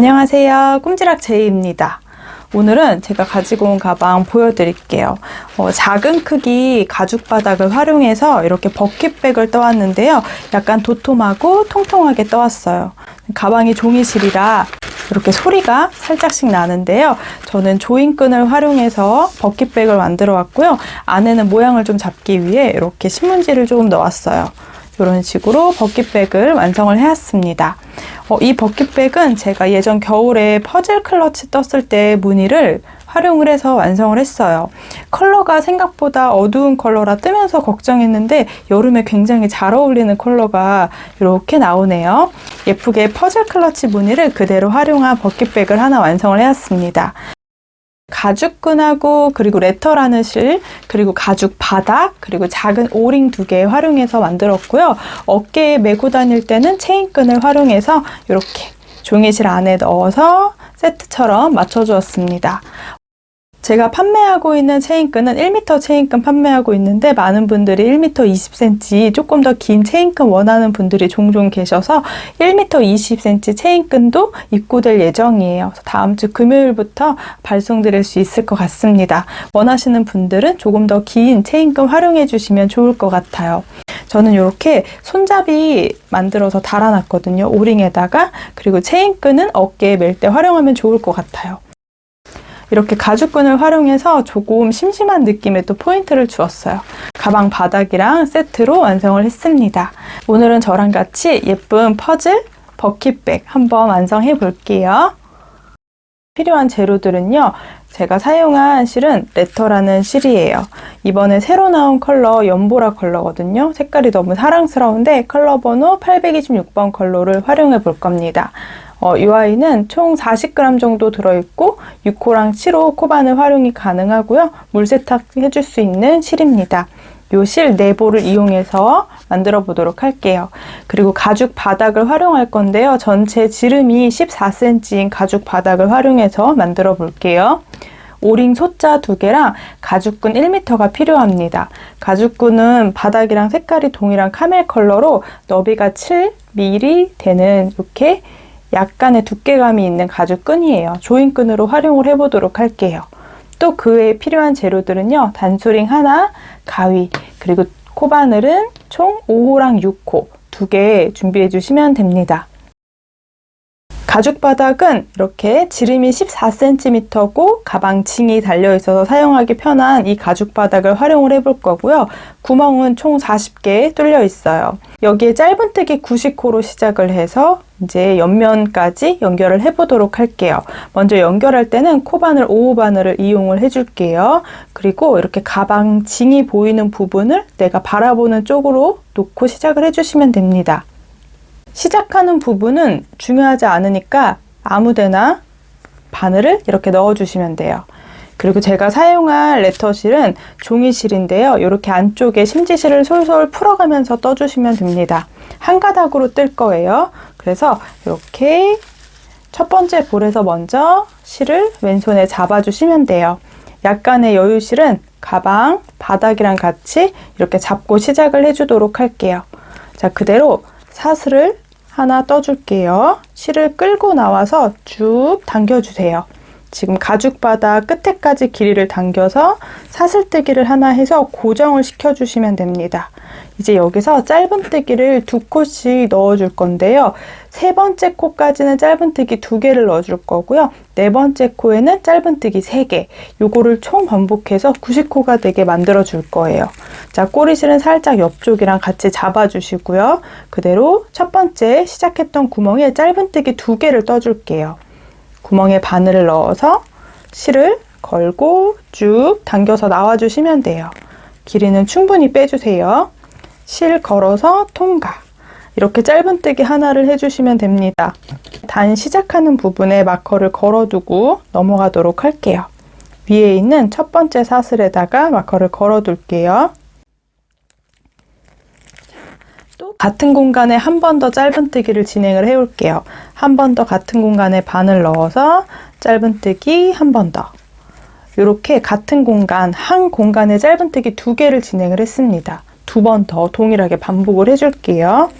안녕하세요. 꼼지락 제이입니다. 오늘은 제가 가지고 온 가방 보여드릴게요. 작은 크기 가죽 바닥을 활용해서 이렇게 버킷백을 떠왔는데요. 약간 도톰하고 통통하게 떠왔어요. 가방이 종이실이라 이렇게 소리가 살짝씩 나는데요. 저는 조인끈을 활용해서 버킷백을 만들어 왔고요. 안에는 모양을 좀 잡기 위해 이렇게 신문지를 조금 넣었어요. 이런 식으로 버킷백을 완성을 해왔습니다. 이 버킷백은 제가 예전 겨울에 퍼즐 클러치 떴을 때 무늬를 활용을 해서 완성을 했어요. 컬러가 생각보다 어두운 컬러라 뜨면서 걱정했는데 여름에 굉장히 잘 어울리는 컬러가 이렇게 나오네요. 예쁘게 퍼즐 클러치 무늬를 그대로 활용한 버킷백을 하나 완성을 해왔습니다. 가죽끈하고 그리고 레터라는 실, 그리고 가죽 바닥, 그리고 작은 오링 2개 활용해서 만들었고요. 어깨에 메고 다닐 때는 체인끈을 활용해서 이렇게 종이실 안에 넣어서 세트처럼 맞춰주었습니다. 제가 판매하고 있는 체인끈은 1m 체인끈 판매하고 있는데 많은 분들이 1m 20cm 조금 더 긴 체인끈 원하는 분들이 종종 계셔서 1m 20cm 체인끈도 입고될 예정이에요. 다음 주 금요일부터 발송드릴 수 있을 것 같습니다. 원하시는 분들은 조금 더 긴 체인끈 활용해 주시면 좋을 것 같아요. 저는 이렇게 손잡이 만들어서 달아놨거든요. 오링에다가. 그리고 체인끈은 어깨에 멜 때 활용하면 좋을 것 같아요. 이렇게 가죽끈을 활용해서 조금 심심한 느낌의 또 포인트를 주었어요. 가방 바닥이랑 세트로 완성을 했습니다. 오늘은 저랑 같이 예쁜 퍼즐 버킷백 한번 완성해 볼게요. 필요한 재료들은요. 제가 사용한 실은 레터라는 실이에요. 이번에 새로 나온 컬러 연보라 컬러거든요. 색깔이 너무 사랑스러운데 컬러 번호 826번 컬러를 활용해 볼 겁니다. 이 아이는 총 40g 정도 들어있고 6호랑 7호 코바늘 활용이 가능하고요. 물 세탁해 줄 수 있는 실입니다. 이 실 4보를 이용해서 만들어 보도록 할게요. 그리고 가죽 바닥을 활용할 건데요. 전체 지름이 14cm인 가죽 바닥을 활용해서 만들어 볼게요. 오링 소자 2개랑 가죽끈 1m가 필요합니다. 가죽끈은 바닥이랑 색깔이 동일한 카멜 컬러로 너비가 7mm 되는 이렇게 약간의 두께감이 있는 가죽끈이에요. 조인끈으로 활용을 해보도록 할게요. 또 그 외에 필요한 재료들은요. 단수링 하나, 가위, 그리고 코바늘은 총 5호랑 6호 2개 준비해 주시면 됩니다. 가죽 바닥은 이렇게 지름이 14cm고 가방 징이 달려있어서 사용하기 편한 이 가죽 바닥을 활용을 해볼 거고요. 구멍은 총 40개 뚫려 있어요. 여기에 짧은뜨기 90호로 시작을 해서 이제 옆면까지 연결을 해보도록 할게요. 먼저 연결할 때는 코바늘 5호 바늘을 이용을 해줄게요. 그리고 이렇게 가방 징이 보이는 부분을 내가 바라보는 쪽으로 놓고 시작을 해주시면 됩니다. 시작하는 부분은 중요하지 않으니까 아무데나 바늘을 이렇게 넣어주시면 돼요. 그리고 제가 사용한 레터실은 종이실인데요. 이렇게 안쪽에 심지실을 솔솔 풀어가면서 떠주시면 됩니다. 한 가닥으로 뜰 거예요. 그래서 이렇게 첫 번째 볼에서 먼저 실을 왼손에 잡아주시면 돼요. 약간의 여유실은 가방 바닥이랑 같이 이렇게 잡고 시작을 해주도록 할게요. 자, 그대로 사슬을 하나 떠줄게요. 실을 끌고 나와서 쭉 당겨주세요. 지금 가죽 바닥 끝에까지 길이를 당겨서 사슬뜨기를 하나 해서 고정을 시켜주시면 됩니다. 이제 여기서 짧은뜨기를 2코씩 넣어줄 건데요. 3번째 코까지는 짧은뜨기 2개를 넣어줄 거고요. 4번째 코에는 짧은뜨기 3개. 요거를 총 반복해서 90코가 되게 만들어 줄 거예요. 자, 꼬리실은 살짝 옆쪽이랑 같이 잡아주시고요. 그대로 첫 번째 시작했던 구멍에 짧은뜨기 2개를 떠줄게요. 구멍에 바늘을 넣어서 실을 걸고 쭉 당겨서 나와주시면 돼요. 길이는 충분히 빼주세요. 실 걸어서 통과. 이렇게 짧은뜨기 하나를 해주시면 됩니다. 단 시작하는 부분에 마커를 걸어두고 넘어가도록 할게요. 위에 있는 첫 번째 사슬에다가 마커를 걸어둘게요. 또 같은 공간에 한 번 더 짧은뜨기를 진행을 해올게요. 한 번 더 같은 공간에 바늘 넣어서 짧은뜨기 한 번 더. 이렇게 같은 공간, 한 공간에 짧은뜨기 2개를 진행을 했습니다. 2번 더 동일하게 반복을 해줄게요.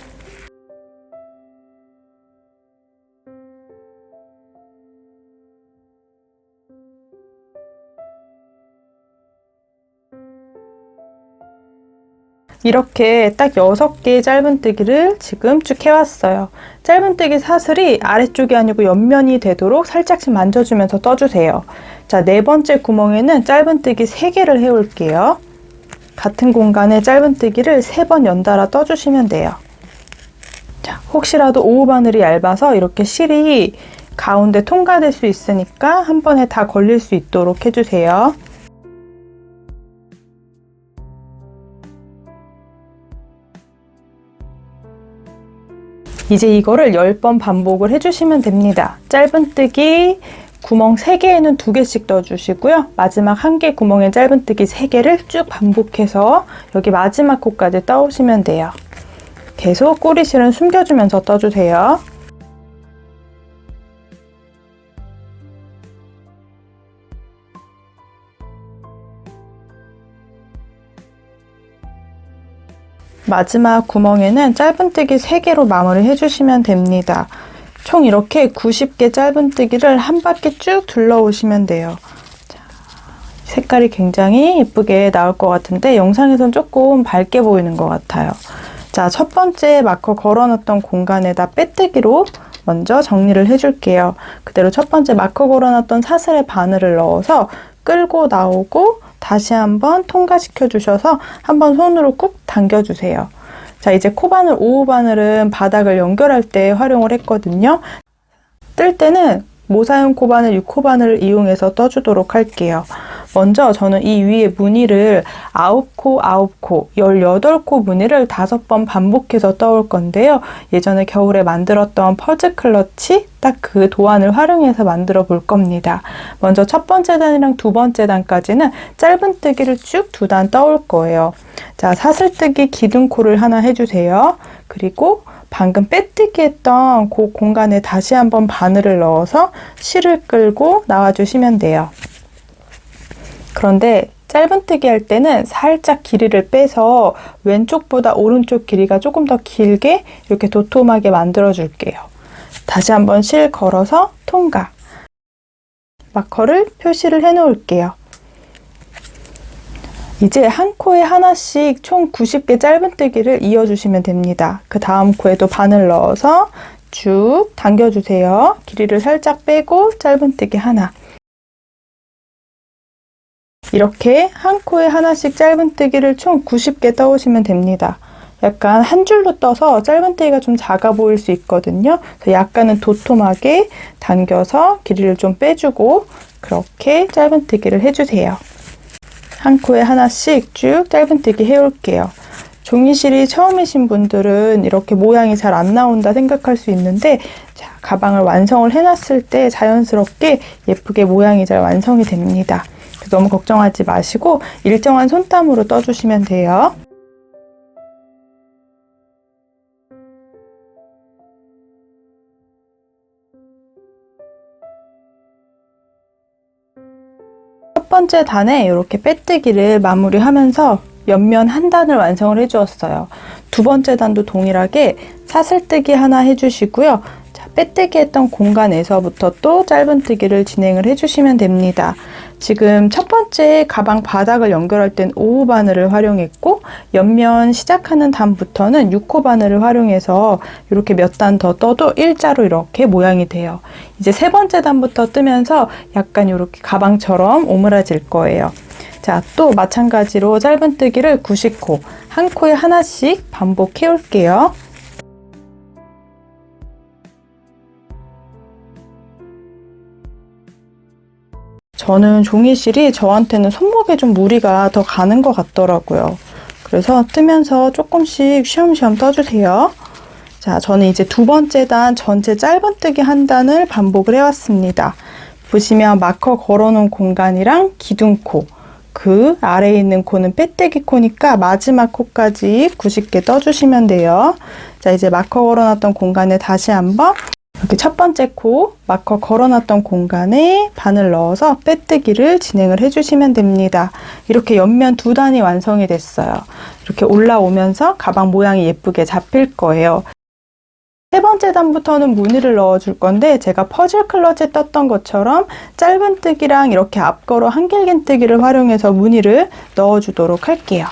이렇게 딱 6개의 짧은뜨기를 지금 쭉 해왔어요. 짧은뜨기 사슬이 아래쪽이 아니고 옆면이 되도록 살짝씩 만져주면서 떠주세요. 자, 4번째 구멍에는 짧은뜨기 3개를 해올게요. 같은 공간에 짧은뜨기를 3번 연달아 떠주시면 돼요. 자, 혹시라도 오후 바늘이 얇아서 이렇게 실이 가운데 통과될 수 있으니까 한 번에 다 걸릴 수 있도록 해주세요. 이제 이거를 10번 반복을 해주시면 됩니다. 짧은뜨기 구멍 3개에는 2개씩 떠주시고요. 마지막 1개 구멍에 짧은뜨기 3개를 쭉 반복해서 여기 마지막 코까지 떠오시면 돼요. 계속 꼬리실은 숨겨주면서 떠주세요. 마지막 구멍에는 짧은뜨기 3개로 마무리 해주시면 됩니다. 총 이렇게 90개 짧은뜨기를 한 바퀴 쭉 둘러오시면 돼요. 자, 색깔이 굉장히 예쁘게 나올 것 같은데 영상에선 조금 밝게 보이는 것 같아요. 자, 첫 번째 마커 걸어놨던 공간에다 빼뜨기로 먼저 정리를 해줄게요. 그대로 첫 번째 마커 걸어놨던 사슬에 바늘을 넣어서 끌고 나오고 다시 한번 통과시켜 주셔서 한번 손으로 꾹 당겨주세요. 자, 이제 코바늘, 오후 바늘은 바닥을 연결할 때 활용을 했거든요. 뜰 때는 모사용 코바늘, 6코바늘을 이용해서 떠주도록 할게요. 먼저 저는 이 위에 무늬를 9코, 9코, 18코 무늬를 5번 반복해서 떠올 건데요. 예전에 겨울에 만들었던 퍼즐 클러치 딱 그 도안을 활용해서 만들어 볼 겁니다. 먼저 첫 번째 단이랑 두 번째 단까지는 짧은뜨기를 쭉 2단 떠올 거예요. 자, 사슬뜨기 기둥코를 하나 해주세요. 그리고 방금 빼뜨기 했던 그 공간에 다시 한번 바늘을 넣어서 실을 끌고 나와주시면 돼요. 그런데 짧은뜨기 할 때는 살짝 길이를 빼서 왼쪽보다 오른쪽 길이가 조금 더 길게 이렇게 도톰하게 만들어 줄게요. 다시 한번 실 걸어서 통과. 마커를 표시를 해 놓을게요. 이제 한 코에 하나씩 총 90개 짧은뜨기를 이어주시면 됩니다. 그 다음 코에도 바늘 넣어서 쭉 당겨주세요. 길이를 살짝 빼고 짧은뜨기 하나. 이렇게 한 코에 하나씩 짧은뜨기를 총 90개 떠오시면 됩니다. 약간 한 줄로 떠서 짧은뜨기가 좀 작아 보일 수 있거든요. 그래서 약간은 도톰하게 당겨서 길이를 좀 빼주고 그렇게 짧은뜨기를 해주세요. 한 코에 하나씩 쭉 짧은뜨기 해올게요. 종이실이 처음이신 분들은 이렇게 모양이 잘 안 나온다 생각할 수 있는데 자, 가방을 완성을 해놨을 때 자연스럽게 예쁘게 모양이 잘 완성이 됩니다. 너무 걱정하지 마시고 일정한 손땀으로 떠주시면 돼요. 첫 번째 단에 이렇게 빼뜨기를 마무리하면서 옆면 한 단을 완성을 해주었어요. 두 번째 단도 동일하게 사슬뜨기 하나 해주시고요. 자, 빼뜨기 했던 공간에서부터 또 짧은뜨기를 진행을 해주시면 됩니다. 지금 첫 번째 가방 바닥을 연결할 땐 5호 바늘을 활용했고 옆면 시작하는 단부터는 6호 바늘을 활용해서 이렇게 몇 단 더 떠도 일자로 이렇게 모양이 돼요. 이제 세 번째 단부터 뜨면서 약간 이렇게 가방처럼 오므라질 거예요. 자, 또 마찬가지로 짧은뜨기를 90코, 한 코에 하나씩 반복해 올게요. 저는 종이실이 저한테는 손목에 좀 무리가 더 가는 것 같더라고요. 그래서 뜨면서 조금씩 쉬엄쉬엄 떠주세요. 자, 저는 이제 두 번째 단 전체 짧은뜨기 한 단을 반복을 해왔습니다. 보시면 마커 걸어놓은 공간이랑 기둥코, 그 아래에 있는 코는 빼뜨기 코니까 마지막 코까지 90개 떠주시면 돼요. 자, 이제 마커 걸어놨던 공간에 다시 한번 이렇게 첫 번째 코 마커 걸어놨던 공간에 바늘 넣어서 빼뜨기를 진행을 해주시면 됩니다. 이렇게 옆면 두 단이 완성이 됐어요. 이렇게 올라오면서 가방 모양이 예쁘게 잡힐 거예요. 세 번째 단부터는 무늬를 넣어줄 건데 제가 퍼즐 클러치에 떴던 것처럼 짧은뜨기랑 이렇게 앞걸어 한길긴뜨기를 활용해서 무늬를 넣어주도록 할게요.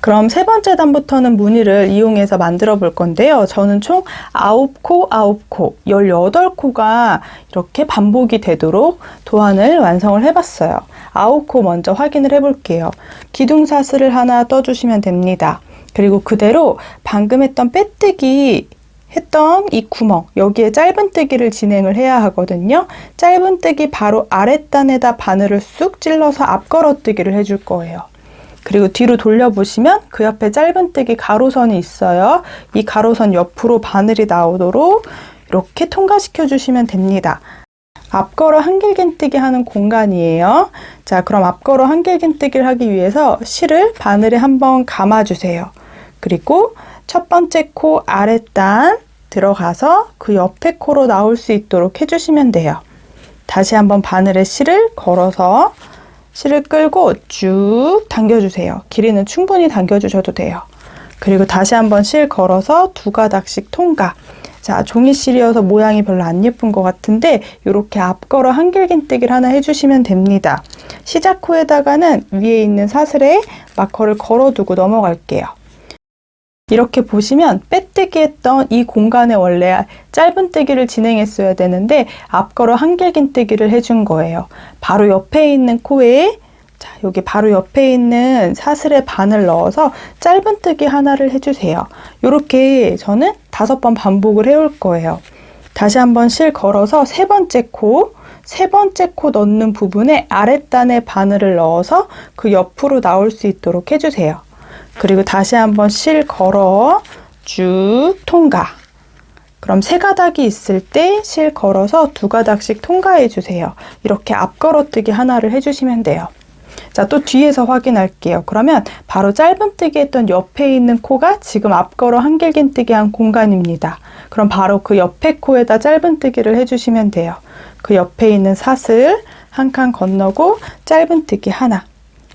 그럼 세 번째 단부터는 무늬를 이용해서 만들어 볼 건데요. 저는 총 9코, 9코, 18코가 이렇게 반복이 되도록 도안을 완성을 해봤어요. 9코 먼저 확인을 해볼게요. 기둥사슬을 하나 떠주시면 됩니다. 그리고 그대로 방금 했던 빼뜨기 했던 이 구멍, 여기에 짧은뜨기를 진행을 해야 하거든요. 짧은뜨기 바로 아랫단에다 바늘을 쑥 찔러서 앞걸어뜨기를 해줄 거예요. 그리고 뒤로 돌려보시면 그 옆에 짧은뜨기 가로선이 있어요. 이 가로선 옆으로 바늘이 나오도록 이렇게 통과시켜 주시면 됩니다. 앞걸어 한길긴뜨기 하는 공간이에요. 자, 그럼 앞걸어 한길긴뜨기를 하기 위해서 실을 바늘에 한번 감아주세요. 그리고 첫 번째 코 아랫단 들어가서 그 옆에 코로 나올 수 있도록 해주시면 돼요. 다시 한번 바늘에 실을 걸어서 실을 끌고 쭉 당겨주세요. 길이는 충분히 당겨주셔도 돼요. 그리고 다시 한번 실 걸어서 2가닥씩 통과. 자, 종이실이어서 모양이 별로 안 예쁜 것 같은데 이렇게 앞걸어 한길긴뜨기를 하나 해주시면 됩니다. 시작 코에다가는 위에 있는 사슬에 마커를 걸어두고 넘어갈게요. 이렇게 보시면 빼뜨기 했던 이 공간에 원래 짧은뜨기를 진행했어야 되는데 앞걸어 한길긴뜨기를 해준 거예요. 바로 옆에 있는 코에 자, 여기 바로 옆에 있는 사슬에 바늘 넣어서 짧은뜨기 하나를 해주세요. 이렇게 저는 5번 반복을 해올 거예요. 다시 한번 실 걸어서 세 번째 코 넣는 부분에 아랫단에 바늘을 넣어서 그 옆으로 나올 수 있도록 해주세요. 그리고 다시 한번 실 걸어 쭉 통과. 그럼 3가닥이 있을 때 실 걸어서 2가닥씩 통과해 주세요. 이렇게 앞걸어뜨기 하나를 해주시면 돼요. 자, 또 뒤에서 확인할게요. 그러면 바로 짧은뜨기 했던 옆에 있는 코가 지금 앞걸어 한길긴뜨기 한 공간입니다. 그럼 바로 그 옆에 코에다 짧은뜨기를 해주시면 돼요. 그 옆에 있는 사슬 한 칸 건너고 짧은뜨기 하나.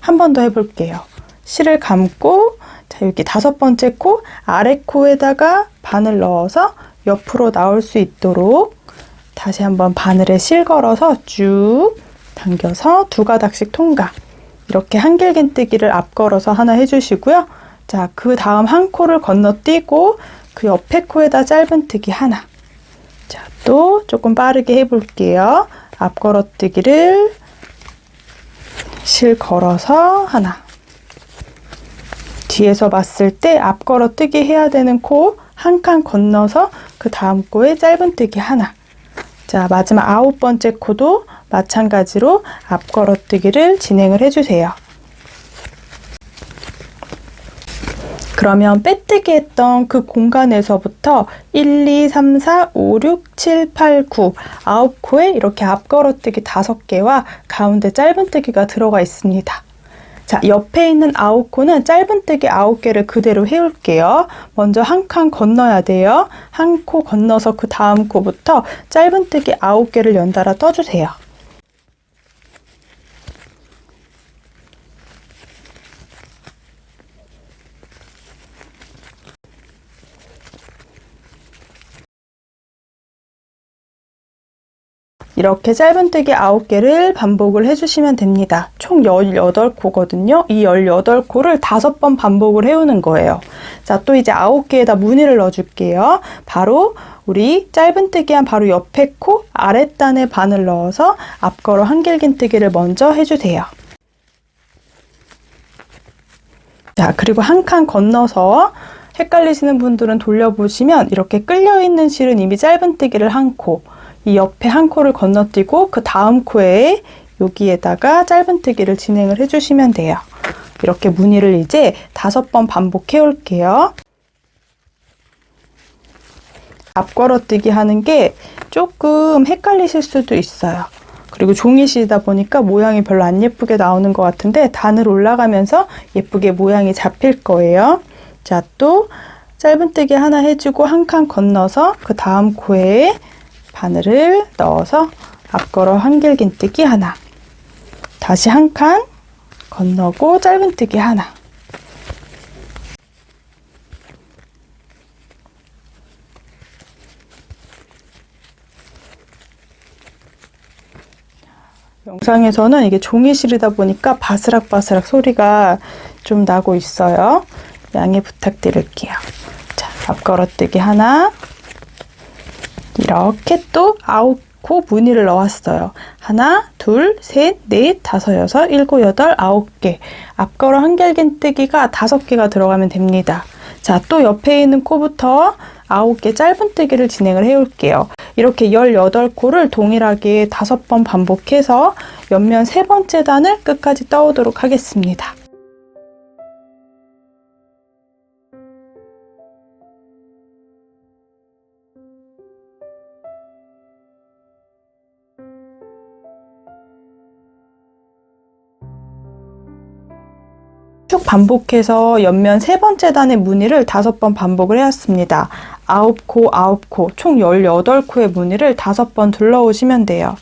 한 번 더 해볼게요. 실을 감고 자, 여기 5번째 코 아래 코에다가 바늘 넣어서 옆으로 나올 수 있도록 다시 한번 바늘에 실 걸어서 쭉 당겨서 2가닥씩 통과. 이렇게 한길긴뜨기를 앞걸어서 하나 해주시고요. 자, 그 다음 한 코를 건너뛰고 그 옆에 코에다 짧은뜨기 하나. 자, 또 조금 빠르게 해볼게요. 앞걸어뜨기를 실 걸어서 하나. 뒤에서 봤을 때 앞걸어뜨기 해야 되는 코 한 칸 건너서 그 다음 코에 짧은뜨기 하나. 자, 마지막 9번째 코도 마찬가지로 앞걸어뜨기를 진행을 해주세요. 그러면 빼뜨기 했던 그 공간에서부터 1, 2, 3, 4, 5, 6, 7, 8, 9, 9코에 이렇게 앞걸어뜨기 5개와 가운데 짧은뜨기가 들어가 있습니다. 자, 옆에 있는 9코는 짧은뜨기 9개를 그대로 해올게요. 먼저 한 칸 건너야 돼요. 한 코 건너서 그 다음 코부터 짧은뜨기 9개를 연달아 떠주세요. 이렇게 짧은뜨기 9개를 반복을 해주시면 됩니다. 총 18코거든요. 이 18코를 5번 반복을 해오는 거예요. 자, 또 이제 9개에다 무늬를 넣어줄게요. 바로 우리 짧은뜨기 한 바로 옆에 코 아랫단에 바늘 넣어서 앞걸어 한길긴뜨기를 먼저 해주세요. 자, 그리고 한 칸 건너서 헷갈리시는 분들은 돌려보시면 이렇게 끌려있는 실은 이미 짧은뜨기를 한 코, 이 옆에 한 코를 건너뛰고 그 다음 코에 여기에다가 짧은뜨기를 진행을 해주시면 돼요. 이렇게 무늬를 이제 5번 반복해 올게요. 앞걸어뜨기 하는 게 조금 헷갈리실 수도 있어요. 그리고 종이실이다 보니까 모양이 별로 안 예쁘게 나오는 것 같은데 단을 올라가면서 예쁘게 모양이 잡힐 거예요. 자, 또 짧은뜨기 하나 해주고 한 칸 건너서 그 다음 코에 바늘을 넣어서 앞걸어 한길긴뜨기 하나. 다시 한 칸 건너고 짧은뜨기 하나. 영상에서는 이게 종이실이다 보니까 바스락바스락 소리가 좀 나고 있어요. 양해 부탁드릴게요. 자, 앞걸어뜨기 하나. 이렇게 또 9코 무늬를 넣었어요. 하나, 둘, 셋, 넷, 다섯, 여섯, 일곱, 여덟, 9개. 앞걸어 한길긴뜨기가 5개가 들어가면 됩니다. 자, 또 옆에 있는 코부터 9개 짧은뜨기를 진행을 해올게요. 이렇게 18코를 동일하게 5번 반복해서 옆면 3번째 단을 끝까지 떠오도록 하겠습니다. 쭉 반복해서 옆면 3번째 단의 무늬를 5번 반복을 해왔습니다. 9코, 9코, 총 18코의 무늬를 5번 둘러오시면 돼요.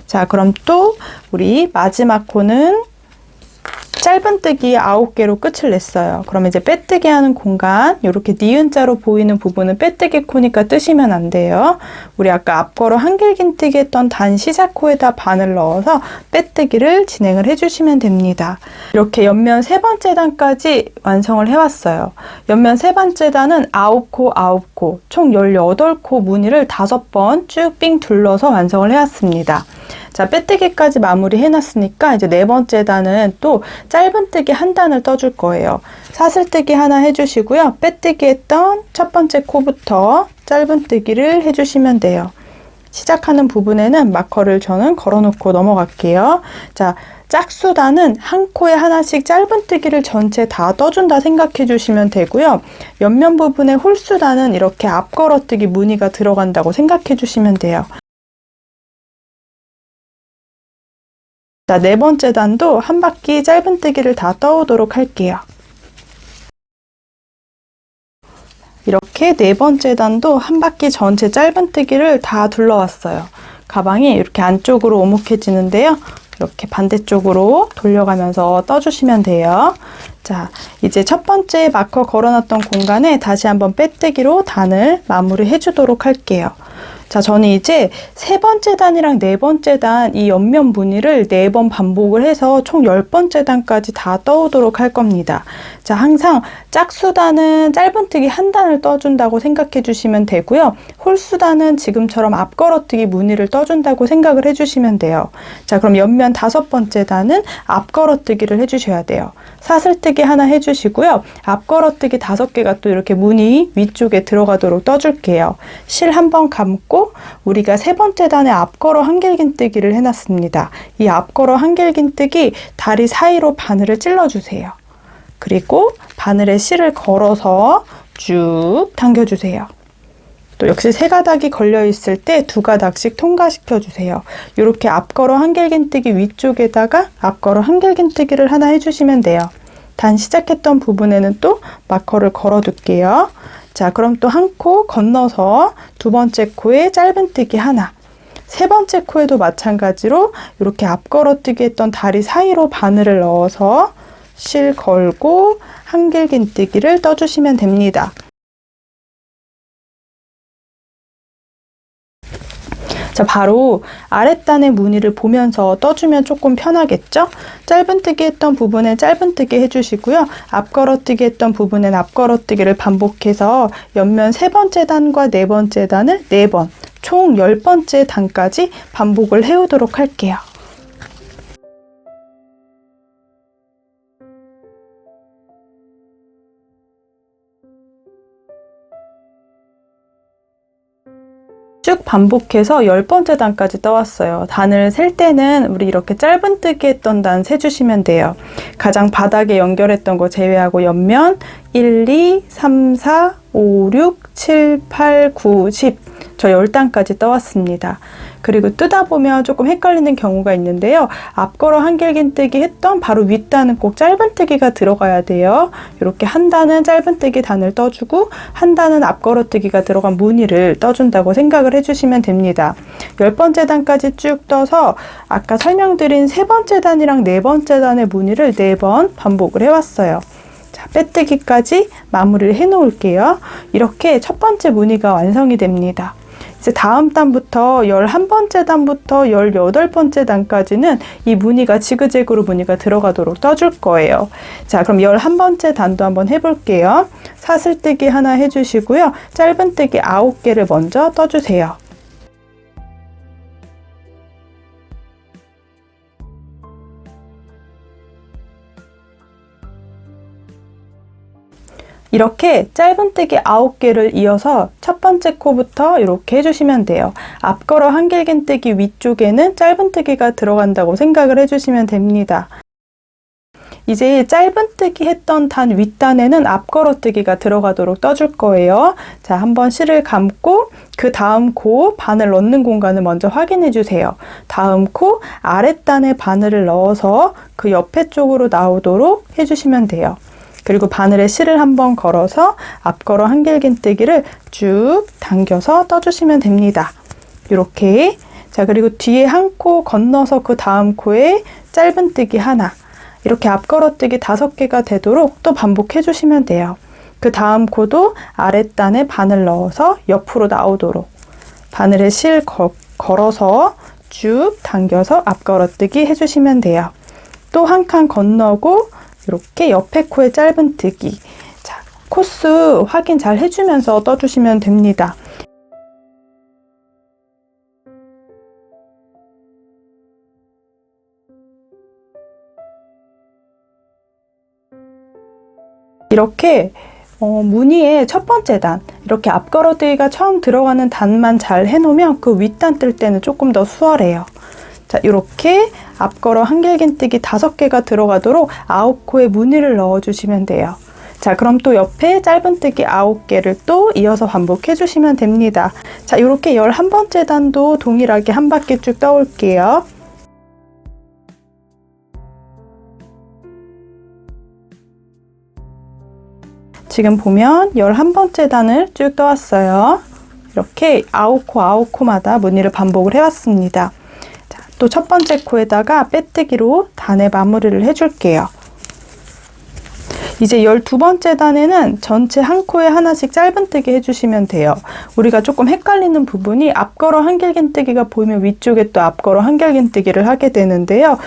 자, 그럼 또 우리 마지막 코는 짧은뜨기 9개로 끝을 냈어요. 그럼 이제 빼뜨기 하는 공간, 이렇게 니은자로 보이는 부분은 빼뜨기 코니까 뜨시면 안 돼요. 우리 아까 앞걸어 한길긴뜨기 했던 단 시작코에다 반을 넣어서 빼뜨기를 진행을 해주시면 됩니다. 이렇게 옆면 3번째 단까지 완성을 해왔어요. 옆면 3번째 단은 9코, 9코, 총 18코 무늬를 5번 쭉 삥 둘러서 완성을 해왔습니다. 자, 빼뜨기까지 마무리 해놨으니까 이제 4번째 단은 또 짧은뜨기 한 단을 떠줄 거예요. 사슬뜨기 하나 해주시고요. 빼뜨기 했던 첫 번째 코부터 짧은뜨기를 해주시면 돼요. 시작하는 부분에는 마커를 저는 걸어놓고 넘어갈게요. 자, 짝수단은 한 코에 하나씩 짧은뜨기를 전체 다 떠준다 생각해 주시면 되고요. 옆면 부분에 홀수단은 이렇게 앞걸어뜨기 무늬가 들어간다고 생각해 주시면 돼요. 자, 4번째 단도 한 바퀴 짧은뜨기를 다 떠오도록 할게요. 이렇게 4번째 단도 한 바퀴 전체 짧은뜨기를 다 둘러왔어요. 가방이 이렇게 안쪽으로 오목해지는데요. 이렇게 반대쪽으로 돌려가면서 떠주시면 돼요. 자, 이제 첫 번째 마커 걸어놨던 공간에 다시 한번 빼뜨기로 단을 마무리 해주도록 할게요. 자, 저는 이제 3번째 단이랑 4번째 단 이 옆면 무늬를 4번 반복을 해서 총 10번째 단까지 다 떠오도록 할 겁니다. 자, 항상 짝수단은 짧은뜨기 한 단을 떠준다고 생각해 주시면 되고요. 홀수단은 지금처럼 앞걸어뜨기 무늬를 떠준다고 생각을 해주시면 돼요. 자, 그럼 옆면 5번째 단은 앞걸어뜨기를 해주셔야 돼요. 사슬뜨기 하나 해주시고요. 앞걸어뜨기 5개가 또 이렇게 무늬 위쪽에 들어가도록 떠줄게요. 실 한번 감고 우리가 3번째 단에 앞걸어 한길긴뜨기를 해놨습니다. 이 앞걸어 한길긴뜨기 다리 사이로 바늘을 찔러주세요. 그리고 바늘에 실을 걸어서 쭉 당겨주세요. 또 역시 3가닥이 걸려 있을 때 2가닥씩 통과시켜 주세요. 이렇게 앞걸어 한길긴뜨기 위쪽에다가 앞걸어 한길긴뜨기를 하나 해주시면 돼요. 단 시작했던 부분에는 또 마커를 걸어 둘게요. 자, 그럼 또 한 코 건너서 2번째 코에 짧은뜨기 하나, 3번째 코에도 마찬가지로 이렇게 앞걸어뜨기 했던 다리 사이로 바늘을 넣어서 실 걸고 한길긴뜨기를 떠주시면 됩니다. 자, 바로 아랫단의 무늬를 보면서 떠주면 조금 편하겠죠? 짧은뜨기 했던 부분에 짧은뜨기 해주시고요. 앞걸어뜨기 했던 부분엔 앞걸어뜨기를 반복해서 옆면 3번째 단과 4번째 단을 4번, 총 10번째 단까지 반복을 해오도록 할게요. 쭉 반복해서 10번째 단까지 떠왔어요. 단을 셀 때는 우리 이렇게 짧은뜨기 했던 단 세주시면 돼요. 가장 바닥에 연결했던 거 제외하고 옆면 1, 2, 3, 4, 5, 6, 7, 8, 9, 10 저 10단까지 떠왔습니다. 그리고 뜨다 보면 조금 헷갈리는 경우가 있는데요. 앞걸어 한길긴뜨기 했던 바로 윗단은 꼭 짧은뜨기가 들어가야 돼요. 이렇게 한 단은 짧은뜨기 단을 떠주고 한 단은 앞걸어뜨기가 들어간 무늬를 떠준다고 생각을 해주시면 됩니다. 10번째 단까지 쭉 떠서 아까 설명드린 3번째 단이랑 4번째 단의 무늬를 4번 반복을 해왔어요. 자, 빼뜨기까지 마무리를 해 놓을게요. 이렇게 첫 번째 무늬가 완성이 됩니다. 이제 다음 단부터 11번째 단부터 18번째 단까지는 이 무늬가 지그재그로 무늬가 들어가도록 떠줄 거예요. 자, 그럼 11번째 단도 한번 해볼게요. 사슬뜨기 하나 해주시고요. 짧은뜨기 9개를 먼저 떠주세요. 이렇게 짧은뜨기 9개를 이어서 첫 번째 코부터 이렇게 해주시면 돼요. 앞걸어 한길긴뜨기 위쪽에는 짧은뜨기가 들어간다고 생각을 해주시면 됩니다. 이제 짧은뜨기 했던 단 윗단에는 앞걸어뜨기가 들어가도록 떠줄 거예요. 자, 한번 실을 감고 그 다음 코 바늘 넣는 공간을 먼저 확인해 주세요. 다음 코 아랫단에 바늘을 넣어서 그 옆에 쪽으로 나오도록 해주시면 돼요. 그리고 바늘에 실을 한번 걸어서 앞걸어 한길긴뜨기를 쭉 당겨서 떠주시면 됩니다. 이렇게. 자, 그리고 뒤에 한 코 건너서 그 다음 코에 짧은뜨기 하나, 이렇게 앞걸어뜨기 5개가 되도록 또 반복해 주시면 돼요. 그 다음 코도 아랫단에 바늘 넣어서 옆으로 나오도록 바늘에 실 걸어서 쭉 당겨서 앞걸어뜨기 해주시면 돼요. 또 한 칸 건너고 이렇게 옆에 코에 짧은뜨기. 자, 코스 확인 잘 해주면서 떠주시면 됩니다. 이렇게 무늬의 첫 번째 단, 이렇게 앞걸어뜨기가 처음 들어가는 단만 잘 해놓으면 그 윗단 뜰 때는 조금 더 수월해요. 자, 이렇게 앞걸어 한길긴뜨기 5개가 들어가도록 9코에 무늬를 넣어주시면 돼요. 자, 그럼 또 옆에 짧은뜨기 9개를 또 이어서 반복해 주시면 됩니다. 자, 이렇게 11번째 단도 동일하게 한 바퀴 쭉 떠올게요. 지금 보면 11번째 단을 쭉 떠왔어요. 이렇게 9코마다 무늬를 반복을 해왔습니다. 또 첫 번째 코에다가 빼뜨기로 단의 마무리를 해줄게요. 이제 12번째 단에는 전체 한 코에 하나씩 짧은뜨기 해주시면 돼요. 우리가 조금 헷갈리는 부분이 앞걸어 한길긴뜨기가 보이면 위쪽에 또 앞걸어 한길긴뜨기를 하게 되는데요.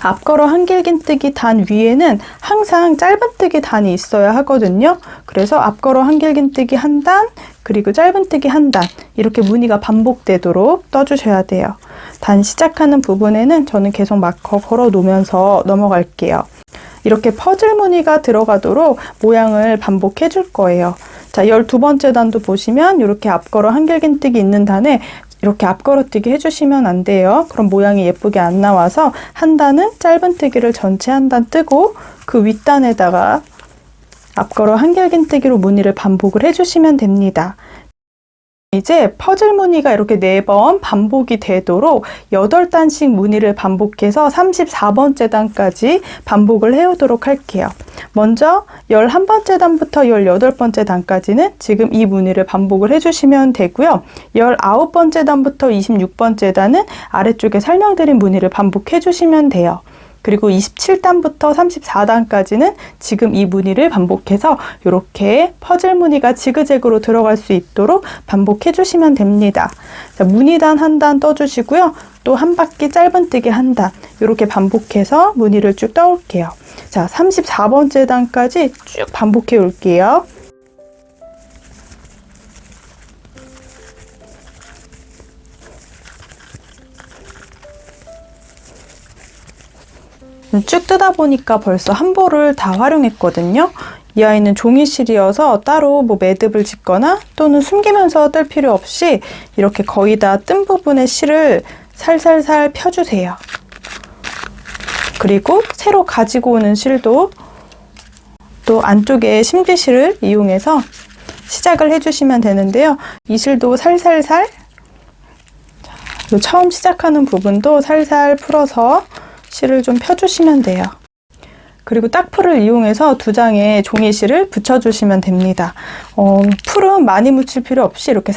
앞걸어 한길긴뜨기 단 위에는 항상 짧은뜨기 단이 있어야 하거든요. 그래서 앞걸어 한길긴뜨기 한 단, 그리고 짧은뜨기 한 단, 이렇게 무늬가 반복되도록 떠주셔야 돼요. 단 시작하는 부분에는 저는 계속 마커 걸어 놓으면서 넘어갈게요. 이렇게 퍼즐 무늬가 들어가도록 모양을 반복해 줄 거예요. 자, 12번째 단도 보시면 이렇게 앞걸어 한길긴뜨기 있는 단에 이렇게 앞걸어뜨기 해주시면 안 돼요. 그럼 모양이 예쁘게 안 나와서 한 단은 짧은뜨기를 전체 한 단 뜨고 그 윗단에다가 앞걸어 한길긴뜨기로 무늬를 반복을 해주시면 됩니다. 이제 퍼즐 무늬가 이렇게 4번 반복이 되도록 8단씩 무늬를 반복해서 34번째 단까지 반복을 해오도록 할게요. 먼저 11번째 단부터 18번째 단까지는 지금 이 무늬를 반복을 해주시면 되고요. 19번째 단부터 26번째 단은 아래쪽에 설명드린 무늬를 반복해 주시면 돼요. 그리고 27단부터 34단까지는 지금 이 무늬를 반복해서 이렇게 퍼즐 무늬가 지그재그로 들어갈 수 있도록 반복해 주시면 됩니다. 자, 무늬단 한 단 떠주시고요. 또 한 바퀴 짧은뜨기 한 단, 이렇게 반복해서 무늬를 쭉 떠올게요. 자, 34번째 단까지 쭉 반복해 올게요. 쭉 뜨다 보니까 벌써 한 볼을 다 활용했거든요. 이 아이는 종이실이어서 따로 뭐 매듭을 짓거나 또는 숨기면서 뜰 필요 없이 이렇게 거의 다 뜬 부분의 실을 살살살 펴주세요. 그리고 새로 가지고 오는 실도 또 안쪽에 심지실을 이용해서 시작을 해주시면 되는데요. 이 실도 살살살, 처음 시작하는 부분도 살살 풀어서 실을 좀 펴주시면 돼요. 그리고 딱풀을 이용해서 2장의 종이실을 붙여주시면 됩니다. 풀은 많이 묻힐 필요 없이 이렇게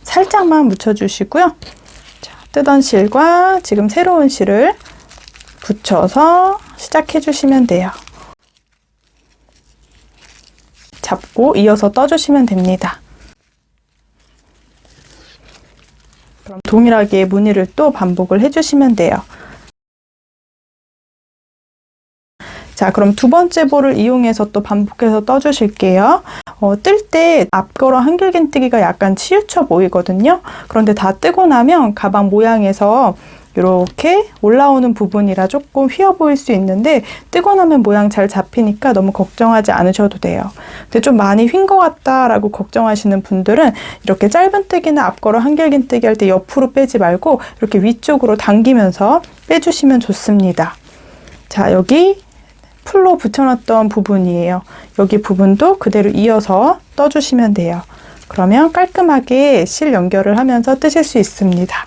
살짝만 묻혀주시고요. 자, 뜨던 실과 지금 새로운 실을 붙여서 시작해주시면 돼요. 잡고 이어서 떠주시면 됩니다. 그럼 동일하게 무늬를 또 반복을 해주시면 돼요. 자, 그럼 두 번째 볼을 이용해서 또 반복해서 떠주실게요. 뜰 때 앞걸어 한길긴뜨기가 약간 치우쳐 보이거든요. 그런데 다 뜨고 나면 가방 모양에서 이렇게 올라오는 부분이라 조금 휘어 보일 수 있는데 뜨고 나면 모양 잘 잡히니까 너무 걱정하지 않으셔도 돼요. 근데 좀 많이 휜 것 같다라고 걱정하시는 분들은 이렇게 짧은뜨기나 앞걸어 한길긴뜨기 할 때 옆으로 빼지 말고 이렇게 위쪽으로 당기면서 빼주시면 좋습니다. 자, 여기 풀로 붙여놨던 부분이에요. 여기 부분도 그대로 이어서 떠주시면 돼요. 그러면 깔끔하게 실 연결을 하면서 뜨실 수 있습니다.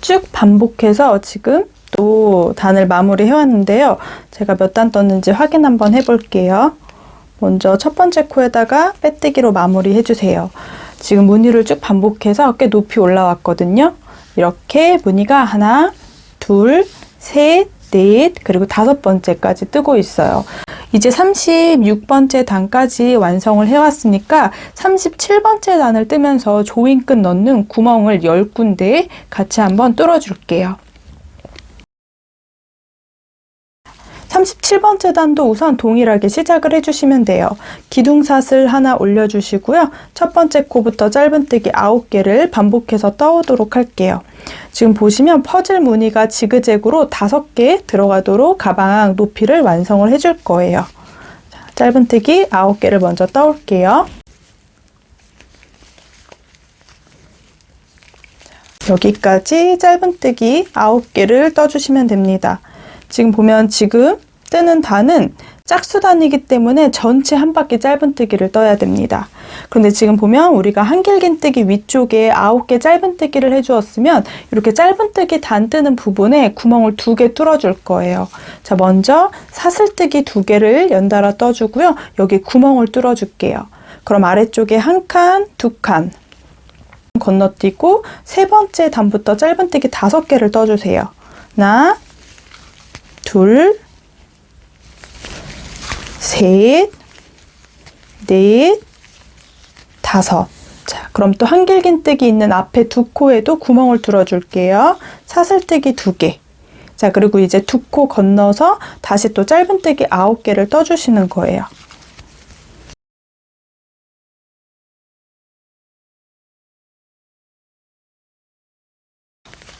쭉 반복해서 지금 또 단을 마무리 해왔는데요. 제가 몇 단 떴는지 확인 한번 해볼게요. 먼저 첫 번째 코에다가 빼뜨기로 마무리 해주세요. 지금 무늬를 쭉 반복해서 꽤 높이 올라왔거든요. 이렇게 무늬가 하나, 둘, 셋, 넷, 그리고 다섯 번째까지 뜨고 있어요. 이제 36번째 단까지 완성을 해왔으니까 37번째 단을 뜨면서 조인끝 넣는 구멍을 10군데 같이 한번 뚫어줄게요. 37번째 단도 우선 동일하게 시작을 해주시면 돼요. 기둥사슬 하나 올려주시고요. 첫 번째 코부터 짧은뜨기 9개를 반복해서 떠오도록 할게요. 지금 보시면 퍼즐 무늬가 지그재그로 5개 들어가도록 가방 높이를 완성을 해줄 거예요. 자, 짧은뜨기 9개를 먼저 떠올게요. 여기까지 짧은뜨기 9개를 떠주시면 됩니다. 지금 보면 지금 뜨는 단은 짝수단이기 때문에 전체 한 바퀴 짧은뜨기를 떠야 됩니다. 그런데 지금 보면 우리가 한길긴뜨기 위쪽에 9개 짧은뜨기를 해주었으면 이렇게 짧은뜨기 단 뜨는 부분에 구멍을 2개 뚫어줄 거예요. 자, 먼저 사슬뜨기 2개를 연달아 떠주고요. 여기 구멍을 뚫어줄게요. 그럼 아래쪽에 1칸, 2칸 건너뛰고 세 번째 단부터 짧은뜨기 5개를 떠주세요. 하나, 둘, 셋, 넷, 다섯. 자, 그럼 또 한길긴뜨기 있는 앞에 두 코에도 구멍을 뚫어줄게요. 사슬뜨기 2개. 자, 그리고 이제 두 코 건너서 다시 또 짧은뜨기 9개를 떠주시는 거예요.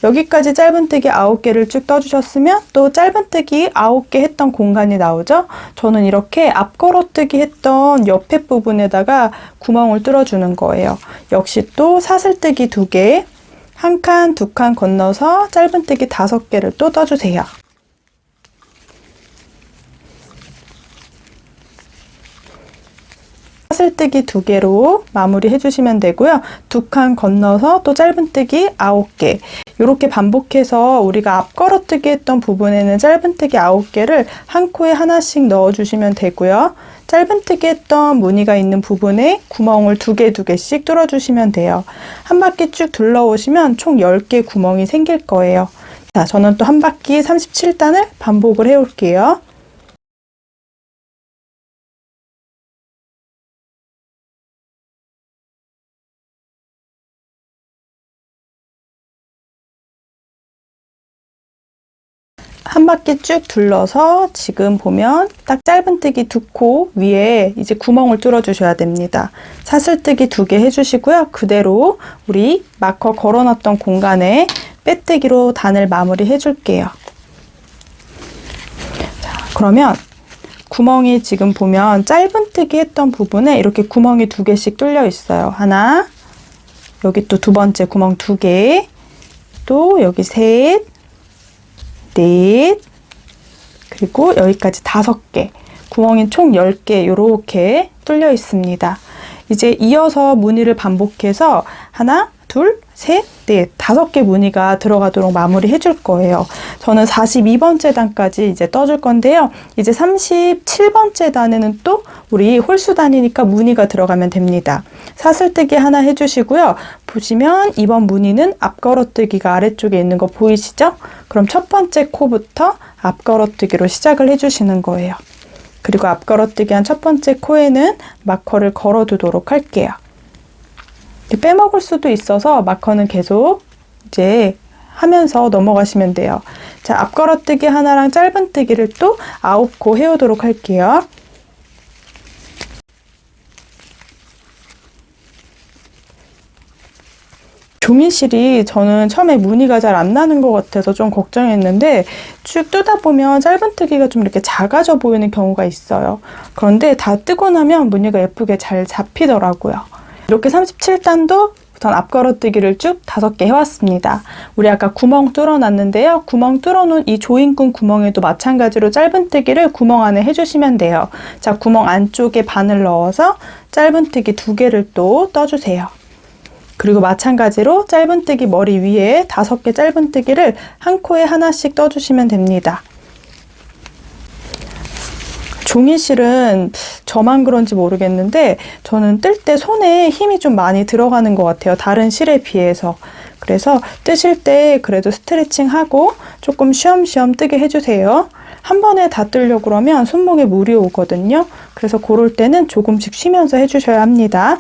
여기까지 짧은뜨기 9개를 쭉 떠주셨으면 또 짧은뜨기 9개 했던 공간이 나오죠? 저는 이렇게 앞걸어뜨기 했던 옆에 부분에다가 구멍을 뚫어주는 거예요. 역시 또 사슬뜨기 2개, 1칸, 2칸 건너서 짧은뜨기 5개를 또 떠주세요. 사슬뜨기 2개로 마무리 해주시면 되고요. 2칸 건너서 또 짧은뜨기 9개. 이렇게 반복해서 우리가 앞걸어뜨기 했던 부분에는 짧은뜨기 9개를 한 코에 하나씩 넣어주시면 되고요. 짧은뜨기 했던 무늬가 있는 부분에 구멍을 2개씩 뚫어주시면 돼요. 한 바퀴 쭉 둘러오시면 총 10개 구멍이 생길 거예요. 자, 저는 또 한 바퀴 37단을 반복을 해올게요. 한 바퀴 쭉 둘러서 지금 보면 딱 짧은뜨기 2코 위에 이제 구멍을 뚫어 주셔야 됩니다. 사슬뜨기 2개 해주시고요. 그대로 우리 마커 걸어놨던 공간에 빼뜨기로 단을 마무리 해줄게요. 자, 그러면 구멍이 지금 보면 짧은뜨기 했던 부분에 이렇게 구멍이 2개씩 뚫려 있어요. 하나, 여기 또 두 번째 구멍 2개, 또 여기 셋, 넷, 그리고 여기까지 5개, 구멍이 총 10개 이렇게 뚫려 있습니다. 이제 이어서 무늬를 반복해서 하나, 둘, 셋, 넷, 5개 무늬가 들어가도록 마무리 해줄 거예요. 저는 42번째 단까지 이제 떠줄 건데요. 이제 37번째 단에는 또 우리 홀수단이니까 무늬가 들어가면 됩니다. 사슬뜨기 하나 해주시고요. 보시면 이번 무늬는 앞걸어뜨기가 아래쪽에 있는 거 보이시죠? 그럼 첫 번째 코부터 앞걸어뜨기로 시작을 해주시는 거예요. 그리고 앞걸어뜨기 한 첫 번째 코에는 마커를 걸어두도록 할게요. 빼먹을 수도 있어서 마커는 계속 이제 하면서 넘어가시면 돼요. 자, 앞걸어뜨기 하나랑 짧은뜨기를 또 9코 해오도록 할게요. 종이실이 저는 처음에 무늬가 잘 안 나는 것 같아서 좀 걱정했는데 쭉 뜨다 보면 짧은뜨기가 좀 이렇게 작아져 보이는 경우가 있어요. 그런데 다 뜨고 나면 무늬가 예쁘게 잘 잡히더라고요. 이렇게 37단도 우선 앞걸어뜨기를 쭉 5개 해왔습니다. 우리 아까 구멍 뚫어놨는데요. 구멍 뚫어놓은 이 조인끈 구멍에도 마찬가지로 짧은뜨기를 구멍 안에 해주시면 돼요. 자, 구멍 안쪽에 바늘 넣어서 짧은뜨기 2개를 또 떠주세요. 그리고 마찬가지로 짧은뜨기 머리 위에 5개 짧은뜨기를 한 코에 하나씩 떠주시면 됩니다. 종이실은 저만 그런지 모르겠는데 저는 뜰 때 손에 힘이 좀 많이 들어가는 것 같아요. 다른 실에 비해서. 그래서 뜨실 때 그래도 스트레칭하고 조금 쉬엄쉬엄 뜨게 해주세요. 한 번에 다 뜨려고 그러면 손목에 무리 오거든요. 그래서 그럴 때는 조금씩 쉬면서 해주셔야 합니다.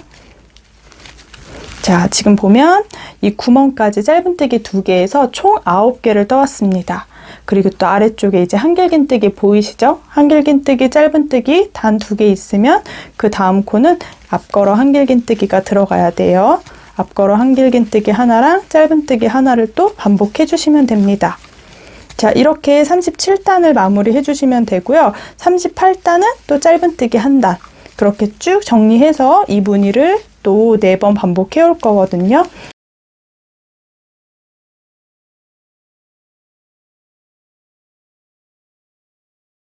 자, 지금 보면 이 구멍까지 짧은뜨기 2개에서 총 9개를 떠왔습니다. 그리고 또 아래쪽에 이제 한길긴뜨기 보이시죠? 한길긴뜨기, 짧은뜨기 단 2개 있으면 그 다음 코는 앞걸어 한길긴뜨기가 들어가야 돼요. 앞걸어 한길긴뜨기 하나랑 짧은뜨기 하나를 또 반복해 주시면 됩니다. 자, 이렇게 37단을 마무리해 주시면 되고요. 38단은 또 짧은뜨기 1단. 그렇게 쭉 정리해서 이 무늬를 또 4번 반복해 올 거거든요.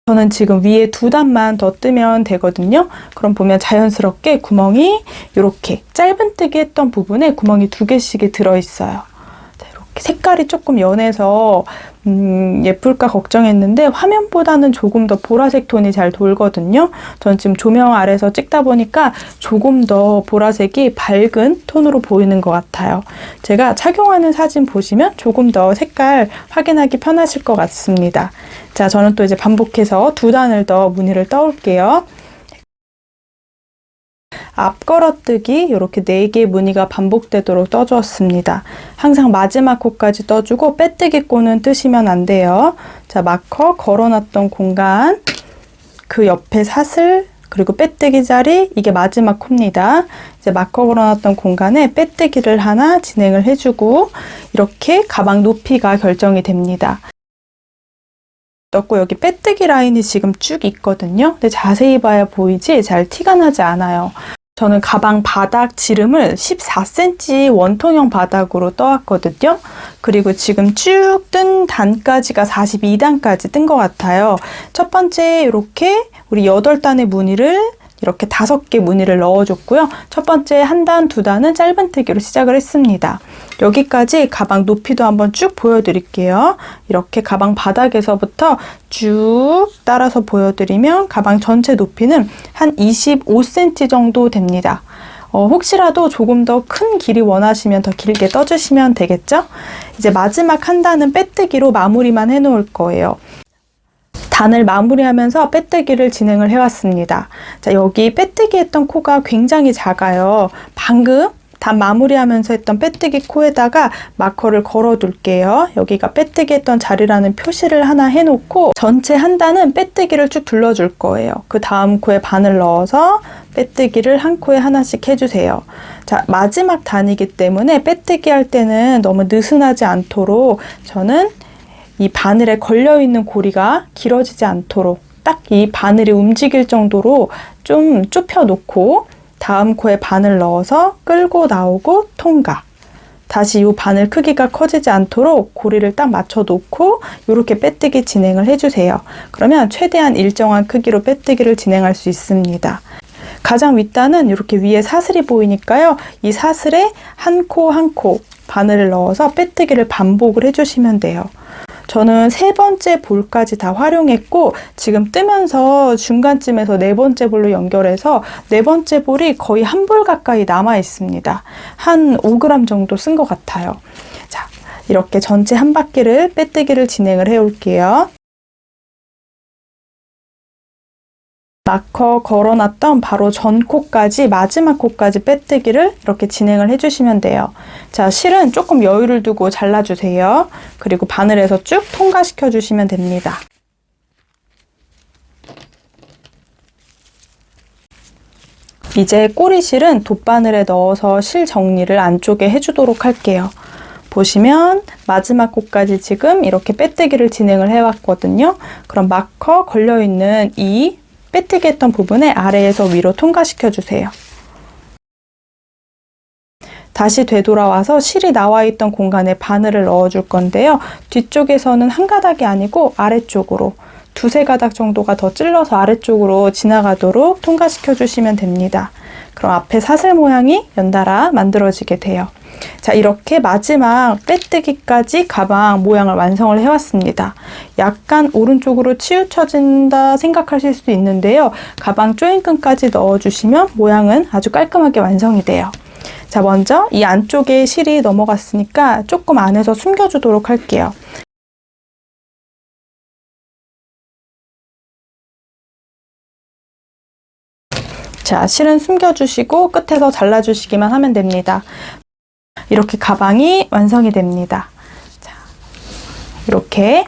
저는 지금 위에 2단만 더 뜨면 되거든요. 그럼 보면 자연스럽게 구멍이 이렇게 짧은뜨기 했던 부분에 구멍이 2개씩이 들어있어요. 이렇게 색깔이 조금 연해서 예쁠까 걱정했는데 화면보다는 조금 더 보라색 톤이 잘 돌거든요. 전 지금 조명 아래서 찍다 보니까 조금 더 보라색이 밝은 톤으로 보이는 것 같아요. 제가 착용하는 사진 보시면 조금 더 색깔 확인하기 편하실 것 같습니다. 자, 저는 또 이제 반복해서 2단을 더 무늬를 떠올게요. 앞걸어뜨기 이렇게 4개 무늬가 반복되도록 떠주었습니다. 항상 마지막 코까지 떠주고 빼뜨기 코는 뜨시면 안 돼요. 자, 마커 걸어놨던 공간, 그 옆에 사슬, 그리고 빼뜨기 자리, 이게 마지막 코입니다. 이제 마커 걸어놨던 공간에 빼뜨기를 하나 진행을 해주고 이렇게 가방 높이가 결정이 됩니다. 떴고 여기 빼뜨기 라인이 지금 쭉 있거든요. 근데 자세히 봐야 보이지 잘 티가 나지 않아요. 저는 가방 바닥 지름을 14cm 원통형 바닥으로 떠왔거든요. 그리고 지금 쭉 뜬 단까지가 42단까지 뜬 것 같아요. 첫 번째 이렇게 우리 8단의 무늬를 이렇게 5개 무늬를 넣어줬고요. 첫 번째 1단, 2단은 짧은뜨기로 시작을 했습니다. 여기까지 가방 높이도 한번 쭉 보여드릴게요. 이렇게 가방 바닥에서부터 쭉 따라서 보여드리면 가방 전체 높이는 한 25cm 정도 됩니다. 혹시라도 조금 더 큰 길이 원하시면 더 길게 떠주시면 되겠죠? 이제 마지막 1단은 빼뜨기로 마무리만 해놓을 거예요. 단을 마무리하면서 빼뜨기를 진행을 해왔습니다. 자, 여기 빼뜨기 했던 코가 굉장히 작아요. 방금 단 마무리하면서 했던 빼뜨기 코에다가 마커를 걸어둘게요. 여기가 빼뜨기 했던 자리라는 표시를 하나 해놓고 전체 1단은 빼뜨기를 쭉 둘러줄 거예요. 그 다음 코에 바늘 넣어서 빼뜨기를 한 코에 하나씩 해주세요. 자, 마지막 단이기 때문에 빼뜨기 할 때는 너무 느슨하지 않도록 저는 이 바늘에 걸려있는 고리가 길어지지 않도록 딱 이 바늘이 움직일 정도로 좀 좁혀 놓고 다음 코에 바늘 넣어서 끌고 나오고 통과. 다시 이 바늘 크기가 커지지 않도록 고리를 딱 맞춰 놓고 이렇게 빼뜨기 진행을 해주세요. 그러면 최대한 일정한 크기로 빼뜨기를 진행할 수 있습니다. 가장 윗단은 이렇게 위에 사슬이 보이니까요. 이 사슬에 한 코 한 코 바늘을 넣어서 빼뜨기를 반복을 해주시면 돼요. 저는 3번째 볼까지 다 활용했고 지금 뜨면서 중간쯤에서 4번째 볼로 연결해서 4번째 볼이 거의 한 볼 가까이 남아 있습니다. 한 5g 정도 쓴 것 같아요. 자, 이렇게 전체 한 바퀴를 빼뜨기를 진행을 해 올게요. 마커 걸어놨던 바로 전 코까지 마지막 코까지 빼뜨기를 이렇게 진행을 해주시면 돼요. 자, 실은 조금 여유를 두고 잘라주세요. 그리고 바늘에서 쭉 통과시켜 주시면 됩니다. 이제 꼬리실은 돗바늘에 넣어서 실 정리를 안쪽에 해주도록 할게요. 보시면 마지막 코까지 지금 이렇게 빼뜨기를 진행을 해왔거든요. 그럼 마커 걸려있는 이 빼뜨기 했던 부분에 아래에서 위로 통과시켜 주세요. 다시 되돌아와서 실이 나와 있던 공간에 바늘을 넣어줄 건데요. 뒤쪽에서는 한 가닥이 아니고 아래쪽으로 두세 가닥 정도가 더 찔러서 아래쪽으로 지나가도록 통과시켜 주시면 됩니다. 그럼 앞에 사슬 모양이 연달아 만들어지게 돼요. 자, 이렇게 마지막 빼뜨기까지 가방 모양을 완성을 해왔습니다. 약간 오른쪽으로 치우쳐진다 생각하실 수도 있는데요. 가방 조인끈까지 넣어주시면 모양은 아주 깔끔하게 완성이 돼요. 자, 먼저 이 안쪽에 실이 넘어갔으니까 조금 안에서 숨겨주도록 할게요. 자, 실은 숨겨주시고 끝에서 잘라주시기만 하면 됩니다. 이렇게 가방이 완성이 됩니다. 자, 이렇게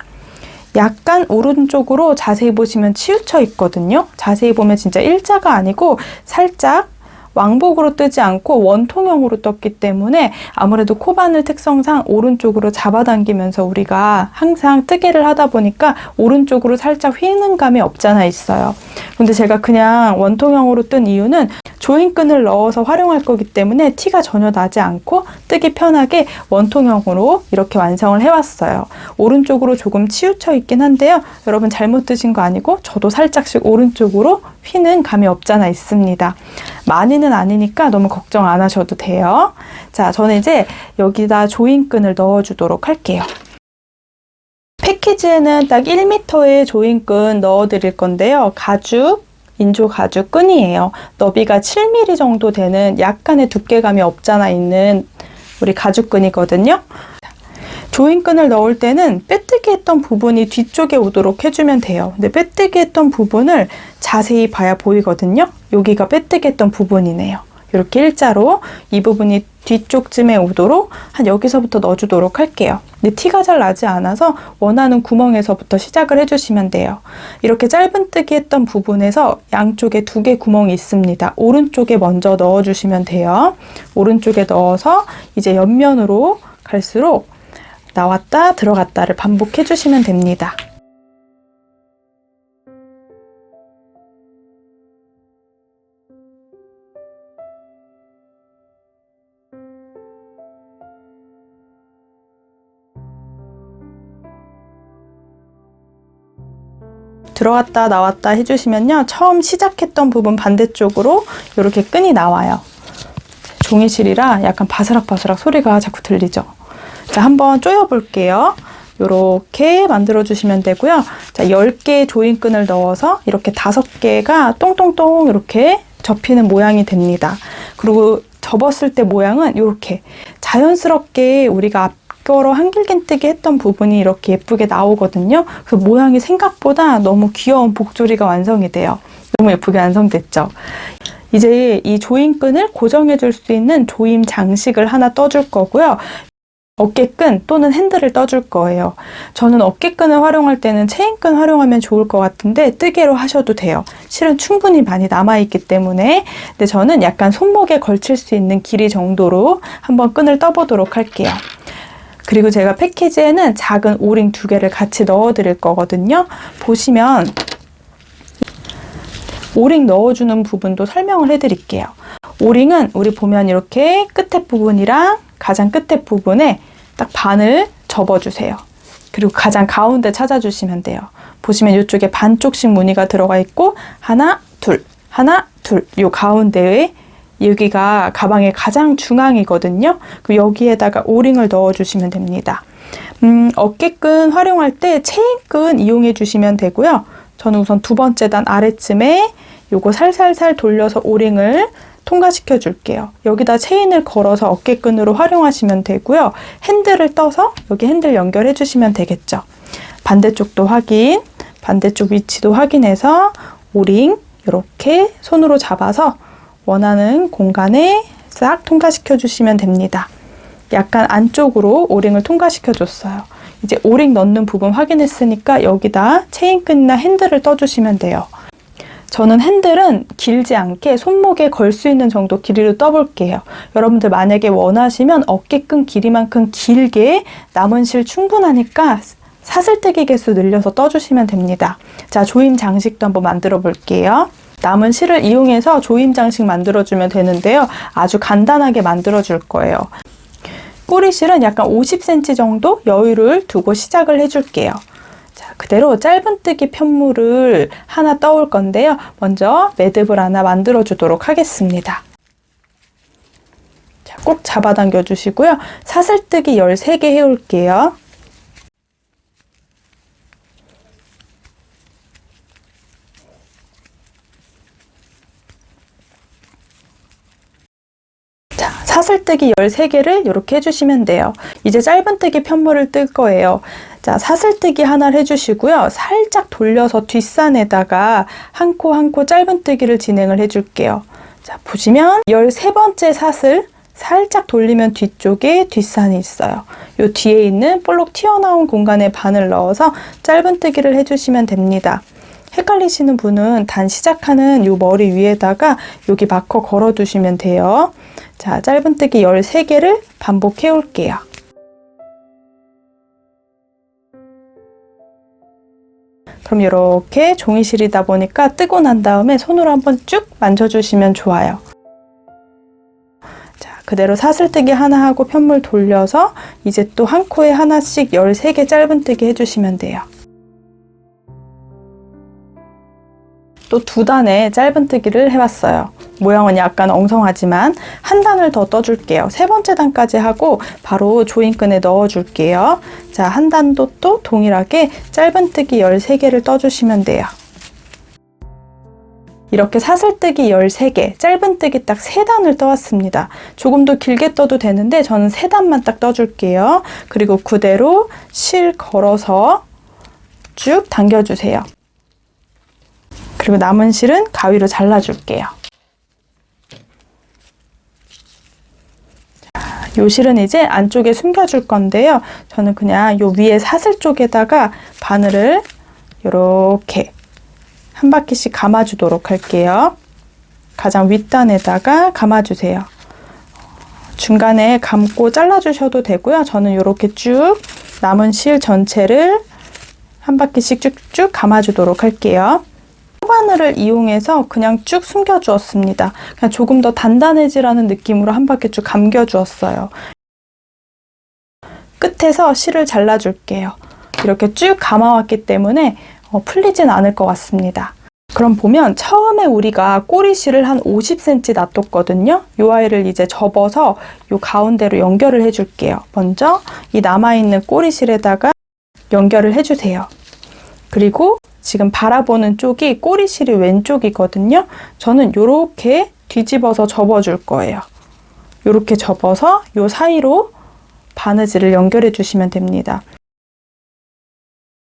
약간 오른쪽으로 자세히 보시면 치우쳐 있거든요. 자세히 보면 진짜 일자가 아니고 살짝 왕복으로 뜨지 않고 원통형으로 떴기 때문에 아무래도 코바늘 특성상 오른쪽으로 잡아당기면서 우리가 항상 뜨개를 하다 보니까 오른쪽으로 살짝 휘는 감이 없잖아 있어요. 근데 제가 그냥 원통형으로 뜬 이유는 조인끈을 넣어서 활용할 거기 때문에 티가 전혀 나지 않고 뜨기 편하게 원통형으로 이렇게 완성을 해왔어요. 오른쪽으로 조금 치우쳐 있긴 한데요. 여러분 잘못 뜨신 거 아니고 저도 살짝씩 오른쪽으로 휘는 감이 없잖아 있습니다. 많이는 아니니까 너무 걱정 안 하셔도 돼요. 자, 저는 이제 여기다 조인끈을 넣어주도록 할게요. 패키지에는 딱 1m의 조인끈 넣어드릴 건데요. 인조 가죽 끈이에요. 너비가 7mm 정도 되는 약간의 두께감이 없잖아 있는 우리 가죽 끈이거든요. 조인끈을 넣을 때는 빼뜨기 했던 부분이 뒤쪽에 오도록 해주면 돼요. 근데 빼뜨기 했던 부분을 자세히 봐야 보이거든요. 여기가 빼뜨기 했던 부분이네요. 이렇게 일자로 이 부분이 뒤쪽쯤에 오도록 한 여기서부터 넣어주도록 할게요. 근데 티가 잘 나지 않아서 원하는 구멍에서부터 시작을 해주시면 돼요. 이렇게 짧은 뜨기 했던 부분에서 양쪽에 2개 구멍이 있습니다. 오른쪽에 먼저 넣어주시면 돼요. 오른쪽에 넣어서 이제 옆면으로 갈수록 나왔다 들어갔다를 반복해 주시면 됩니다. 들어갔다 나왔다 해주시면요. 처음 시작했던 부분 반대쪽으로 이렇게 끈이 나와요. 종이실이라 약간 바스락바스락 소리가 자꾸 들리죠. 자, 한번 조여 볼게요. 이렇게 만들어 주시면 되고요. 자, 10개의 조인끈을 넣어서 이렇게 5개가 똥똥똥 이렇게 접히는 모양이 됩니다. 그리고 접었을 때 모양은 이렇게 자연스럽게 우리가 앞으로 한길긴뜨기 했던 부분이 이렇게 예쁘게 나오거든요. 그 모양이 생각보다 너무 귀여운 복조리가 완성이 돼요. 너무 예쁘게 완성됐죠? 이제 이 조인끈을 고정해 줄 수 있는 조임 장식을 하나 떠줄 거고요. 어깨끈 또는 핸들을 떠줄 거예요. 저는 어깨끈을 활용할 때는 체인끈 활용하면 좋을 것 같은데 뜨개로 하셔도 돼요. 실은 충분히 많이 남아있기 때문에. 근데 저는 약간 손목에 걸칠 수 있는 길이 정도로 한번 끈을 떠보도록 할게요. 그리고 제가 패키지에는 작은 오링 2개를 같이 넣어 드릴 거거든요. 보시면 오링 넣어주는 부분도 설명을 해드릴게요. 오링은 우리 보면 이렇게 끝에 부분이랑 가장 끝에 부분에 딱 반을 접어주세요. 그리고 가장 가운데 찾아주시면 돼요. 보시면 이쪽에 반쪽씩 무늬가 들어가 있고 하나, 둘, 하나, 둘. 이 가운데에 여기가 가방의 가장 중앙이거든요. 여기에다가 오링을 넣어주시면 됩니다. 어깨끈 활용할 때 체인끈 이용해 주시면 되고요. 저는 우선 2번째 단 아래쯤에 요거 살살살 돌려서 오링을 통과시켜 줄게요. 여기다 체인을 걸어서 어깨끈으로 활용하시면 되고요. 핸들을 떠서 여기 핸들 연결해 주시면 되겠죠. 반대쪽도 확인, 반대쪽 위치도 확인해서 오링 이렇게 손으로 잡아서 원하는 공간에 싹 통과시켜 주시면 됩니다. 약간 안쪽으로 오링을 통과시켜 줬어요. 이제 오링 넣는 부분 확인했으니까 여기다 체인끈이나 핸들을 떠주시면 돼요. 저는 핸들은 길지 않게 손목에 걸 수 있는 정도 길이로 떠볼게요. 여러분들 만약에 원하시면 어깨끈 길이만큼 길게 남은 실 충분하니까 사슬뜨기 개수 늘려서 떠주시면 됩니다. 자, 조임 장식도 한번 만들어 볼게요. 남은 실을 이용해서 조임 장식 만들어주면 되는데요. 아주 간단하게 만들어줄 거예요. 꼬리실은 약간 50cm 정도 여유를 두고 시작을 해줄게요. 자, 그대로 짧은뜨기 편물을 하나 떠올 건데요. 먼저 매듭을 하나 만들어 주도록 하겠습니다. 자, 꼭 잡아당겨 주시고요. 사슬뜨기 13개 해올게요. 자, 사슬뜨기 13개를 이렇게 해주시면 돼요. 이제 짧은뜨기 편물을 뜰 거예요. 자, 사슬뜨기 하나를 해주시고요. 살짝 돌려서 뒷산에다가 한 코 한 코 짧은뜨기를 진행을 해줄게요. 자, 보시면 13번째 사슬 살짝 돌리면 뒤쪽에 뒷산이 있어요. 요 뒤에 있는 볼록 튀어나온 공간에 바늘 넣어서 짧은뜨기를 해주시면 됩니다. 헷갈리시는 분은 단 시작하는 요 머리 위에다가 여기 마커 걸어 두시면 돼요. 자, 짧은뜨기 13개를 반복해 올게요. 그럼 이렇게 종이실이다 보니까 뜨고 난 다음에 손으로 한번 쭉 만져주시면 좋아요. 자, 그대로 사슬뜨기 하나 하고 편물 돌려서 이제 또 한 코에 하나씩 13개 짧은뜨기 해주시면 돼요. 또 2단의 짧은뜨기를 해봤어요. 모양은 약간 엉성하지만 한 단을 더 떠줄게요. 3번째 단까지 하고 바로 조임끈에 넣어줄게요. 자, 한 단도 또 동일하게 짧은뜨기 13개를 떠주시면 돼요. 이렇게 사슬뜨기 13개, 짧은뜨기 딱 3단을 떠왔습니다. 조금 더 길게 떠도 되는데 저는 3단만 딱 떠줄게요. 그리고 그대로 실 걸어서 쭉 당겨주세요. 그리고 남은 실은 가위로 잘라줄게요. 자, 요 실은 이제 안쪽에 숨겨줄 건데요. 저는 그냥 요 위에 사슬 쪽에다가 바늘을 이렇게 한 바퀴씩 감아주도록 할게요. 가장 윗단에다가 감아주세요. 중간에 감고 잘라주셔도 되고요. 저는 이렇게 쭉 남은 실 전체를 한 바퀴씩 쭉쭉 감아주도록 할게요. 바늘을 이용해서 그냥 쭉 숨겨 주었습니다. 그냥 조금 더 단단해지라는 느낌으로 한 바퀴 쭉 감겨 주었어요. 끝에서 실을 잘라 줄게요. 이렇게 쭉 감아왔기 때문에 풀리진 않을 것 같습니다. 그럼 보면 처음에 우리가 꼬리실을 한 50cm 놔뒀거든요. 이 아이를 이제 접어서 이 가운데로 연결을 해줄게요. 먼저 이 남아있는 꼬리실에다가 연결을 해주세요. 그리고 지금 바라보는 쪽이 꼬리실이 왼쪽이거든요. 저는 이렇게 뒤집어서 접어줄 거예요. 이렇게 접어서 이 사이로 바느질을 연결해 주시면 됩니다.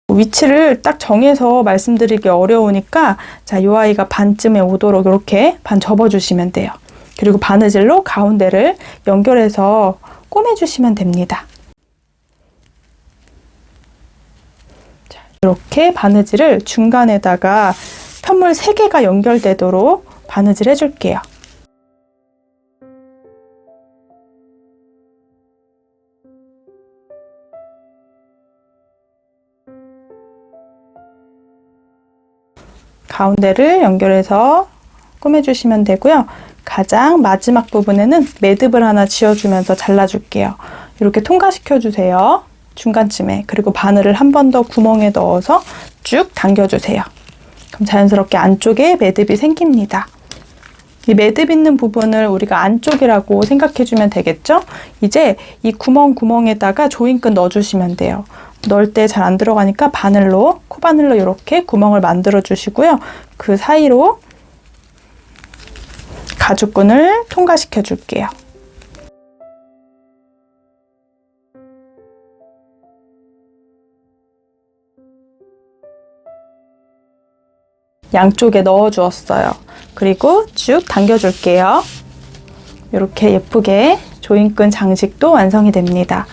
위치를 딱 정해서 말씀드리기 어려우니까 자, 이 아이가 반쯤에 오도록 이렇게 반 접어주시면 돼요. 그리고 바느질로 가운데를 연결해서 꼬매주시면 됩니다. 이렇게 바느질을 중간에다가 편물 3개가 연결되도록 바느질 해줄게요. 가운데를 연결해서 꾸며주시면 되고요. 가장 마지막 부분에는 매듭을 하나 지어주면서 잘라줄게요. 이렇게 통과시켜주세요. 중간쯤에. 그리고 바늘을 한 번 더 구멍에 넣어서 쭉 당겨주세요. 그럼 자연스럽게 안쪽에 매듭이 생깁니다. 이 매듭 있는 부분을 우리가 안쪽이라고 생각해주면 되겠죠? 이제 이 구멍에다가 조임끈 넣어주시면 돼요. 넣을 때 잘 안 들어가니까 바늘로, 코바늘로 이렇게 구멍을 만들어 주시고요. 그 사이로 가죽끈을 통과시켜 줄게요. 양쪽에 넣어 주었어요. 그리고 쭉 당겨줄게요. 이렇게 예쁘게 조인끈 장식도 완성이 됩니다.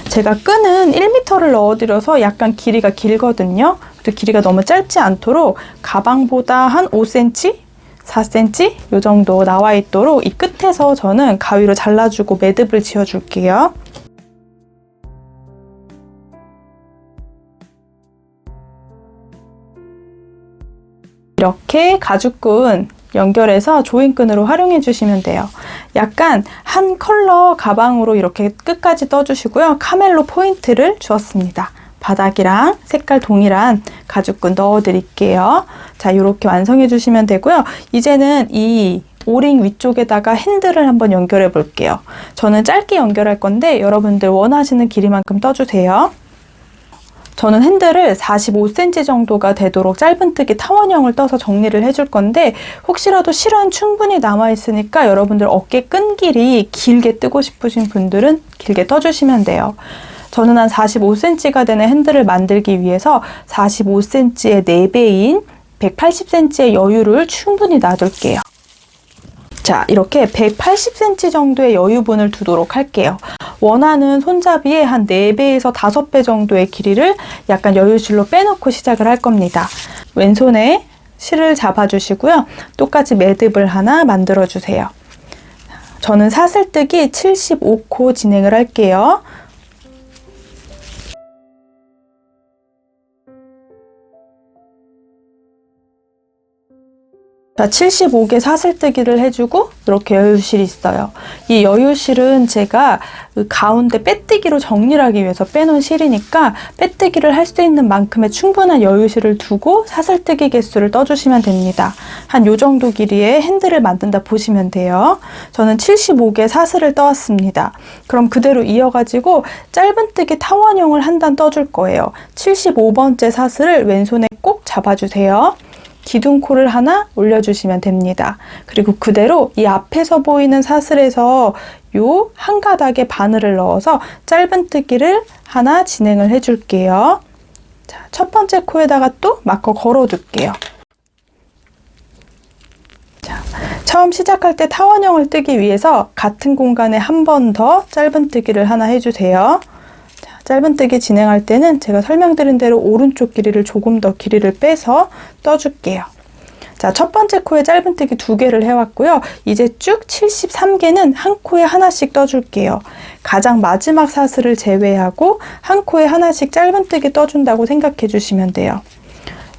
제가 끈은 1m를 넣어드려서 약간 길이가 길거든요. 그래도 길이가 너무 짧지 않도록 가방보다 한 5cm? 4cm? 이 정도 나와 있도록 이 끝에서 저는 가위로 잘라주고 매듭을 지어줄게요. 이렇게 가죽끈 연결해서 조인끈으로 활용해 주시면 돼요. 약간 한 컬러 가방으로 이렇게 끝까지 떠주시고요. 카멜로 포인트를 주었습니다. 바닥이랑 색깔 동일한 가죽끈 넣어 드릴게요. 자, 이렇게 완성해 주시면 되고요. 이제는 이 오링 위쪽에다가 핸들을 한번 연결해 볼게요. 저는 짧게 연결할 건데 여러분들 원하시는 길이만큼 떠주세요. 저는 핸들을 45cm 정도가 되도록 짧은뜨기 타원형을 떠서 정리를 해줄 건데 혹시라도 실은 충분히 남아있으니까 여러분들 어깨 끈 길이 길게 뜨고 싶으신 분들은 길게 떠주시면 돼요. 저는 한 45cm가 되는 핸들을 만들기 위해서 45cm의 4배인 180cm의 여유를 충분히 놔둘게요. 자, 이렇게 180cm 정도의 여유분을 두도록 할게요. 원하는 손잡이의 한 4배에서 5배 정도의 길이를 약간 여유실로 빼놓고 시작을 할 겁니다. 왼손에 실을 잡아주시고요. 똑같이 매듭을 하나 만들어주세요. 저는 사슬뜨기 75코 진행을 할게요. 자, 75개 사슬뜨기를 해주고 이렇게 여유실이 있어요. 이 여유실은 제가 가운데 빼뜨기로 정리를 하기 위해서 빼놓은 실이니까 빼뜨기를 할 수 있는 만큼의 충분한 여유실을 두고 사슬뜨기 개수를 떠주시면 됩니다. 한 요 정도 길이의 핸들을 만든다 보시면 돼요. 저는 75개 사슬을 떠왔습니다. 그럼 그대로 이어가지고 짧은뜨기 타원형을 한 단 떠줄 거예요. 75번째 사슬을 왼손에 꼭 잡아주세요. 기둥코를 하나 올려주시면 됩니다. 그리고 그대로 이 앞에서 보이는 사슬에서 요 한 가닥에 바늘을 넣어서 짧은뜨기를 하나 진행을 해줄게요. 자, 첫 번째 코에다가 또 마커 걸어둘게요. 자, 처음 시작할 때 타원형을 뜨기 위해서 같은 공간에 한 번 더 짧은뜨기를 하나 해주세요. 짧은뜨기 진행할 때는 제가 설명드린 대로 오른쪽 길이를 조금 더 길이를 빼서 떠줄게요. 자, 첫 번째 코에 짧은뜨기 2개를 해왔고요. 이제 쭉 73개는 한 코에 하나씩 떠줄게요. 가장 마지막 사슬을 제외하고 한 코에 하나씩 짧은뜨기 떠준다고 생각해 주시면 돼요.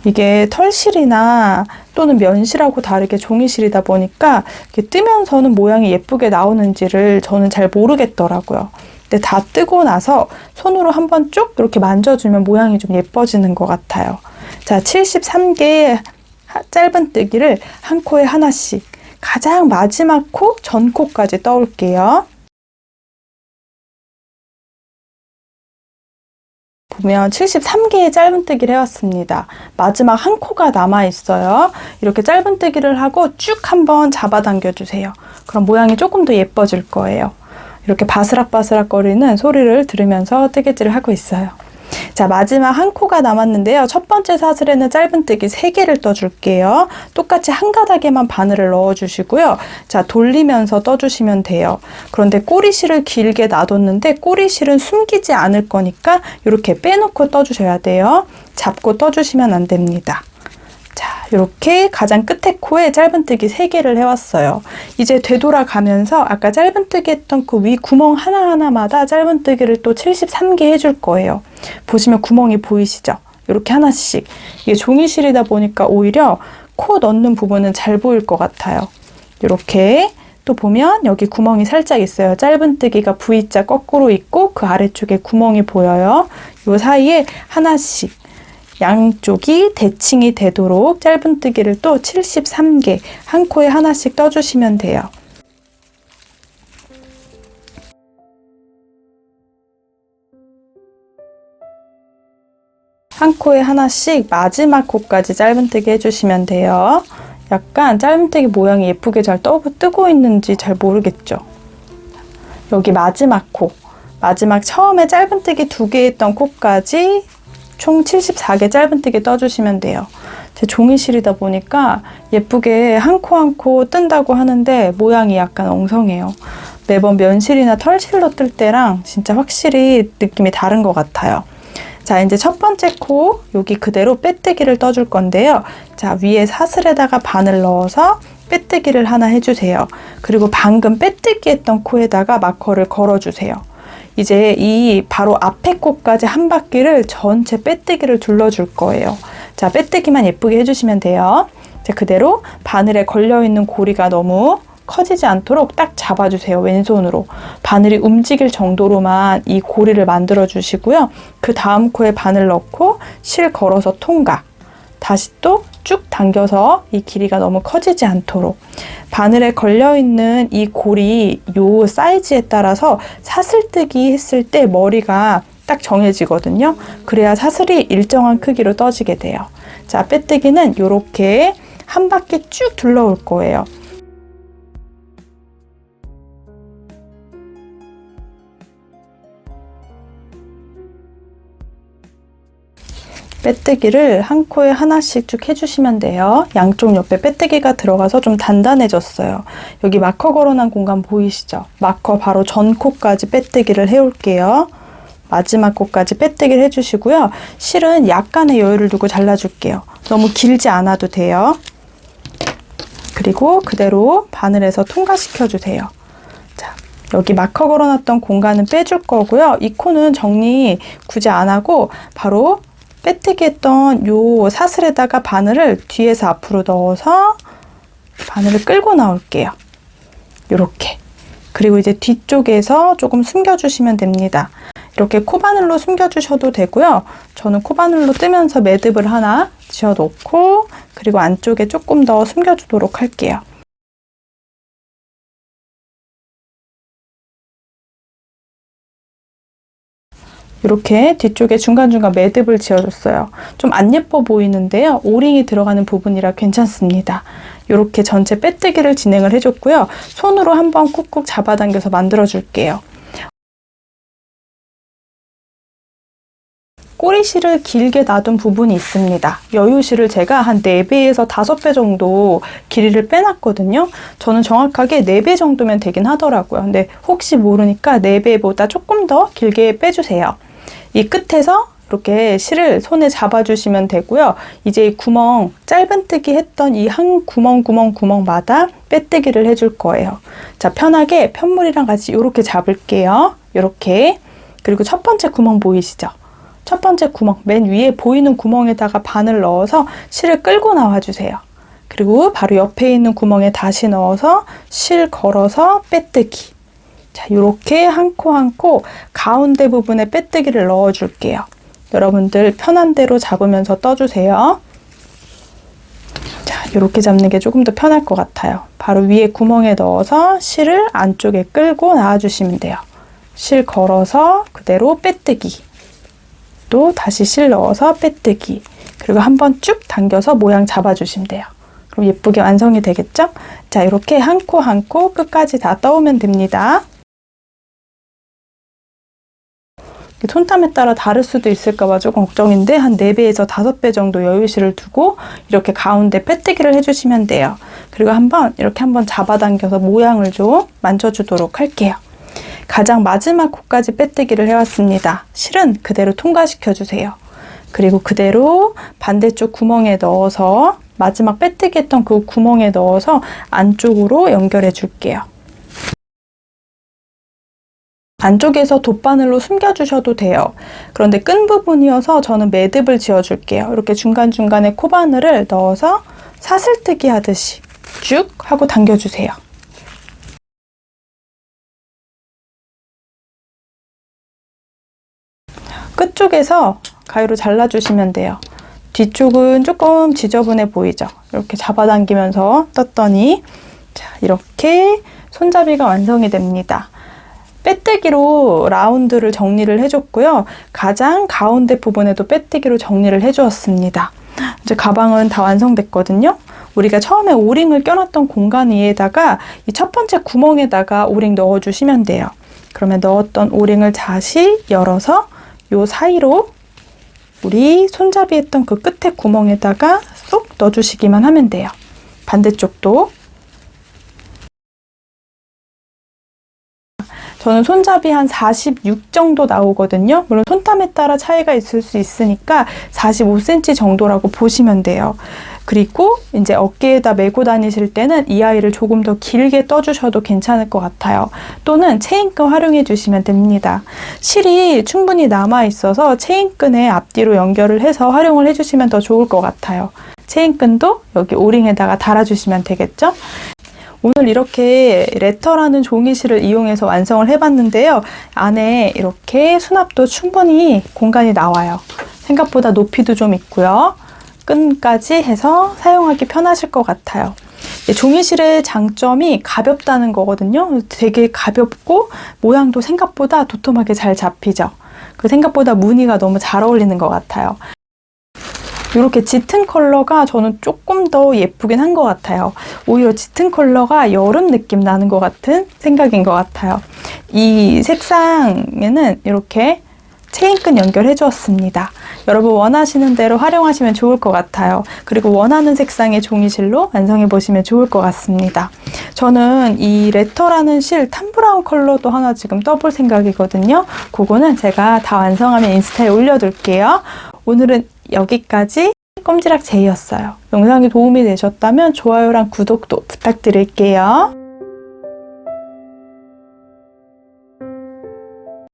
이게 털실이나 또는 면실하고 다르게 종이실이다 보니까 이렇게 뜨면서는 모양이 예쁘게 나오는지를 저는 잘 모르겠더라고요. 근데 다 뜨고 나서 손으로 한번 쭉 이렇게 만져주면 모양이 좀 예뻐지는 것 같아요. 자, 73개의 짧은뜨기를 한 코에 하나씩 가장 마지막 코, 전 코까지 떠올게요. 보면 73개의 짧은뜨기를 해왔습니다. 마지막 한 코가 남아있어요. 이렇게 짧은뜨기를 하고 쭉 한번 잡아당겨 주세요. 그럼 모양이 조금 더 예뻐질 거예요. 이렇게 바스락바스락 거리는 소리를 들으면서 뜨개질을 하고 있어요. 자, 마지막 한 코가 남았는데요. 첫 번째 사슬에는 짧은뜨기 3개를 떠줄게요. 똑같이 한 가닥에만 바늘을 넣어주시고요. 자, 돌리면서 떠주시면 돼요. 그런데 꼬리실을 길게 놔뒀는데 꼬리실은 숨기지 않을 거니까 이렇게 빼놓고 떠주셔야 돼요. 잡고 떠주시면 안 됩니다. 자, 이렇게 가장 끝에 코에 짧은뜨기 3개를 해왔어요. 이제 되돌아가면서 아까 짧은뜨기 했던 그 위 구멍 하나하나마다 짧은뜨기를 또 73개 해줄 거예요. 보시면 구멍이 보이시죠? 이렇게 하나씩. 이게 종이실이다 보니까 오히려 코 넣는 부분은 잘 보일 것 같아요. 이렇게 또 보면 여기 구멍이 살짝 있어요. 짧은뜨기가 V자 거꾸로 있고 그 아래쪽에 구멍이 보여요. 이 사이에 하나씩 양쪽이 대칭이 되도록 짧은뜨기를 또 73개 한 코에 하나씩 떠주시면 돼요. 한 코에 하나씩 마지막 코까지 짧은뜨기 해주시면 돼요. 약간 짧은뜨기 모양이 예쁘게 잘 뜨고 있는지 잘 모르겠죠. 여기 마지막 코, 마지막 처음에 짧은뜨기 2개 했던 코까지 총 74개 짧은뜨기 떠주시면 돼요. 제 종이실이다 보니까 예쁘게 한 코 한 코 뜬다고 하는데 모양이 약간 엉성해요. 매번 면실이나 털실로 뜰 때랑 진짜 확실히 느낌이 다른 것 같아요. 자, 이제 첫 번째 코 여기 그대로 빼뜨기를 떠줄 건데요. 자, 위에 사슬에다가 바늘 넣어서 빼뜨기를 하나 해주세요. 그리고 방금 빼뜨기 했던 코에다가 마커를 걸어주세요. 이제 이 바로 앞에 코까지 한 바퀴를 전체 빼뜨기를 둘러줄 거예요. 자, 빼뜨기만 예쁘게 해주시면 돼요. 자, 그대로 바늘에 걸려있는 고리가 너무 커지지 않도록 딱 잡아주세요. 왼손으로. 바늘이 움직일 정도로만 이 고리를 만들어 주시고요. 그 다음 코에 바늘 넣고 실 걸어서 통각. 다시 또 쭉 당겨서 이 길이가 너무 커지지 않도록. 바늘에 걸려있는 이 고리 요 사이즈에 따라서 사슬뜨기 했을 때 머리가 딱 정해지거든요. 그래야 사슬이 일정한 크기로 떠지게 돼요. 자, 빼뜨기는 이렇게 한 바퀴 쭉 둘러올 거예요. 빼뜨기를 한 코에 하나씩 쭉 해주시면 돼요. 양쪽 옆에 빼뜨기가 들어가서 좀 단단해졌어요. 여기 마커 걸어놓은 공간 보이시죠? 마커 바로 전 코까지 빼뜨기를 해올게요. 마지막 코까지 빼뜨기를 해주시고요. 실은 약간의 여유를 두고 잘라줄게요. 너무 길지 않아도 돼요. 그리고 그대로 바늘에서 통과시켜주세요. 자, 여기 마커 걸어놨던 공간은 빼줄 거고요. 이 코는 정리 굳이 안 하고 바로 빼뜨기 했던 요 사슬에다가 바늘을 뒤에서 앞으로 넣어서 바늘을 끌고 나올게요. 요렇게. 그리고 이제 뒤쪽에서 조금 숨겨주시면 됩니다. 이렇게 코바늘로 숨겨주셔도 되고요. 저는 코바늘로 뜨면서 매듭을 하나 지어놓고 그리고 안쪽에 조금 더 숨겨주도록 할게요. 이렇게 뒤쪽에 중간중간 매듭을 지어줬어요. 좀 안 예뻐 보이는데요. 오링이 들어가는 부분이라 괜찮습니다. 이렇게 전체 빼뜨기를 진행을 해줬고요. 손으로 한번 꾹꾹 잡아당겨서 만들어줄게요. 꼬리실을 길게 놔둔 부분이 있습니다. 여유실을 제가 한 4배에서 5배 정도 길이를 빼놨거든요. 저는 정확하게 4배 정도면 되긴 하더라고요. 근데 혹시 모르니까 4배보다 조금 더 길게 빼주세요. 이 끝에서 이렇게 실을 손에 잡아주시면 되고요. 이제 이 구멍, 짧은뜨기 했던 이 한 구멍마다 빼뜨기를 해줄 거예요. 자, 편하게 편물이랑 같이 이렇게 잡을게요. 이렇게. 그리고 첫 번째 구멍 보이시죠? 첫 번째 구멍, 맨 위에 보이는 구멍에다가 바늘 넣어서 실을 끌고 나와주세요. 그리고 바로 옆에 있는 구멍에 다시 넣어서 실 걸어서 빼뜨기. 자, 이렇게 한 코 한 코 가운데 부분에 빼뜨기를 넣어줄게요. 여러분들 편한 대로 잡으면서 떠주세요. 자, 이렇게 잡는 게 조금 더 편할 것 같아요. 바로 위에 구멍에 넣어서 실을 안쪽에 끌고 나와주시면 돼요. 실 걸어서 그대로 빼뜨기. 또 다시 실 넣어서 빼뜨기. 그리고 한번 쭉 당겨서 모양 잡아주시면 돼요. 그럼 예쁘게 완성이 되겠죠? 자, 이렇게 한 코 한 코 끝까지 다 떠오면 됩니다. 손땀에 따라 다를 수도 있을까봐 조금 걱정인데 한 4배에서 5배 정도 여유실을 두고 이렇게 가운데 빼뜨기를 해주시면 돼요. 그리고 이렇게 한번 잡아당겨서 모양을 좀 만져주도록 할게요. 가장 마지막 코까지 빼뜨기를 해왔습니다. 실은 그대로 통과시켜주세요. 그리고 그대로 반대쪽 구멍에 넣어서 마지막 빼뜨기 했던 그 구멍에 넣어서 안쪽으로 연결해 줄게요. 안쪽에서 돗바늘로 숨겨주셔도 돼요. 그런데 끈 부분이어서 저는 매듭을 지어줄게요. 이렇게 중간중간에 코바늘을 넣어서 사슬뜨기 하듯이 쭉 하고 당겨주세요. 끝쪽에서 가위로 잘라주시면 돼요. 뒤쪽은 조금 지저분해 보이죠? 이렇게 잡아당기면서 떴더니 자, 이렇게 손잡이가 완성이 됩니다. 빼뜨기로 라운드를 정리를 해줬고요. 가장 가운데 부분에도 빼뜨기로 정리를 해주었습니다. 이제 가방은 다 완성됐거든요. 우리가 처음에 오링을 껴놨던 공간 위에다가 이 첫 번째 구멍에다가 오링 넣어주시면 돼요. 그러면 넣었던 오링을 다시 열어서 요 사이로 우리 손잡이 했던 그 끝에 구멍에다가 쏙 넣어주시기만 하면 돼요. 반대쪽도. 저는 손잡이 한 46 정도 나오거든요. 물론 손땀에 따라 차이가 있을 수 있으니까 45cm 정도라고 보시면 돼요. 그리고 이제 어깨에다 메고 다니실 때는 이 아이를 조금 더 길게 떠주셔도 괜찮을 것 같아요. 또는 체인끈 활용해 주시면 됩니다. 실이 충분히 남아 있어서 체인끈에 앞뒤로 연결을 해서 활용을 해주시면 더 좋을 것 같아요. 체인끈도 여기 오링에다가 달아주시면 되겠죠? 오늘 이렇게 레터라는 종이실을 이용해서 완성을 해봤는데요. 안에 이렇게 수납도 충분히 공간이 나와요. 생각보다 높이도 좀 있고요. 끈까지 해서 사용하기 편하실 것 같아요. 종이실의 장점이 가볍다는 거거든요. 되게 가볍고 모양도 생각보다 도톰하게 잘 잡히죠. 그리고 생각보다 무늬가 너무 잘 어울리는 것 같아요. 이렇게 짙은 컬러가 저는 조금 더 예쁘긴 한 것 같아요. 오히려 짙은 컬러가 여름 느낌 나는 것 같은 생각인 것 같아요. 이 색상에는 이렇게 체인끈 연결해 주었습니다. 여러분 원하시는 대로 활용하시면 좋을 것 같아요. 그리고 원하는 색상의 종이실로 완성해 보시면 좋을 것 같습니다. 저는 이 레터라는 실 탐브라운 컬러도 하나 지금 떠볼 생각이거든요. 그거는 제가 다 완성하면 인스타에 올려둘게요. 오늘은 여기까지 꼼지락 제이였어요. 영상이 도움이 되셨다면 좋아요랑 구독도 부탁드릴게요.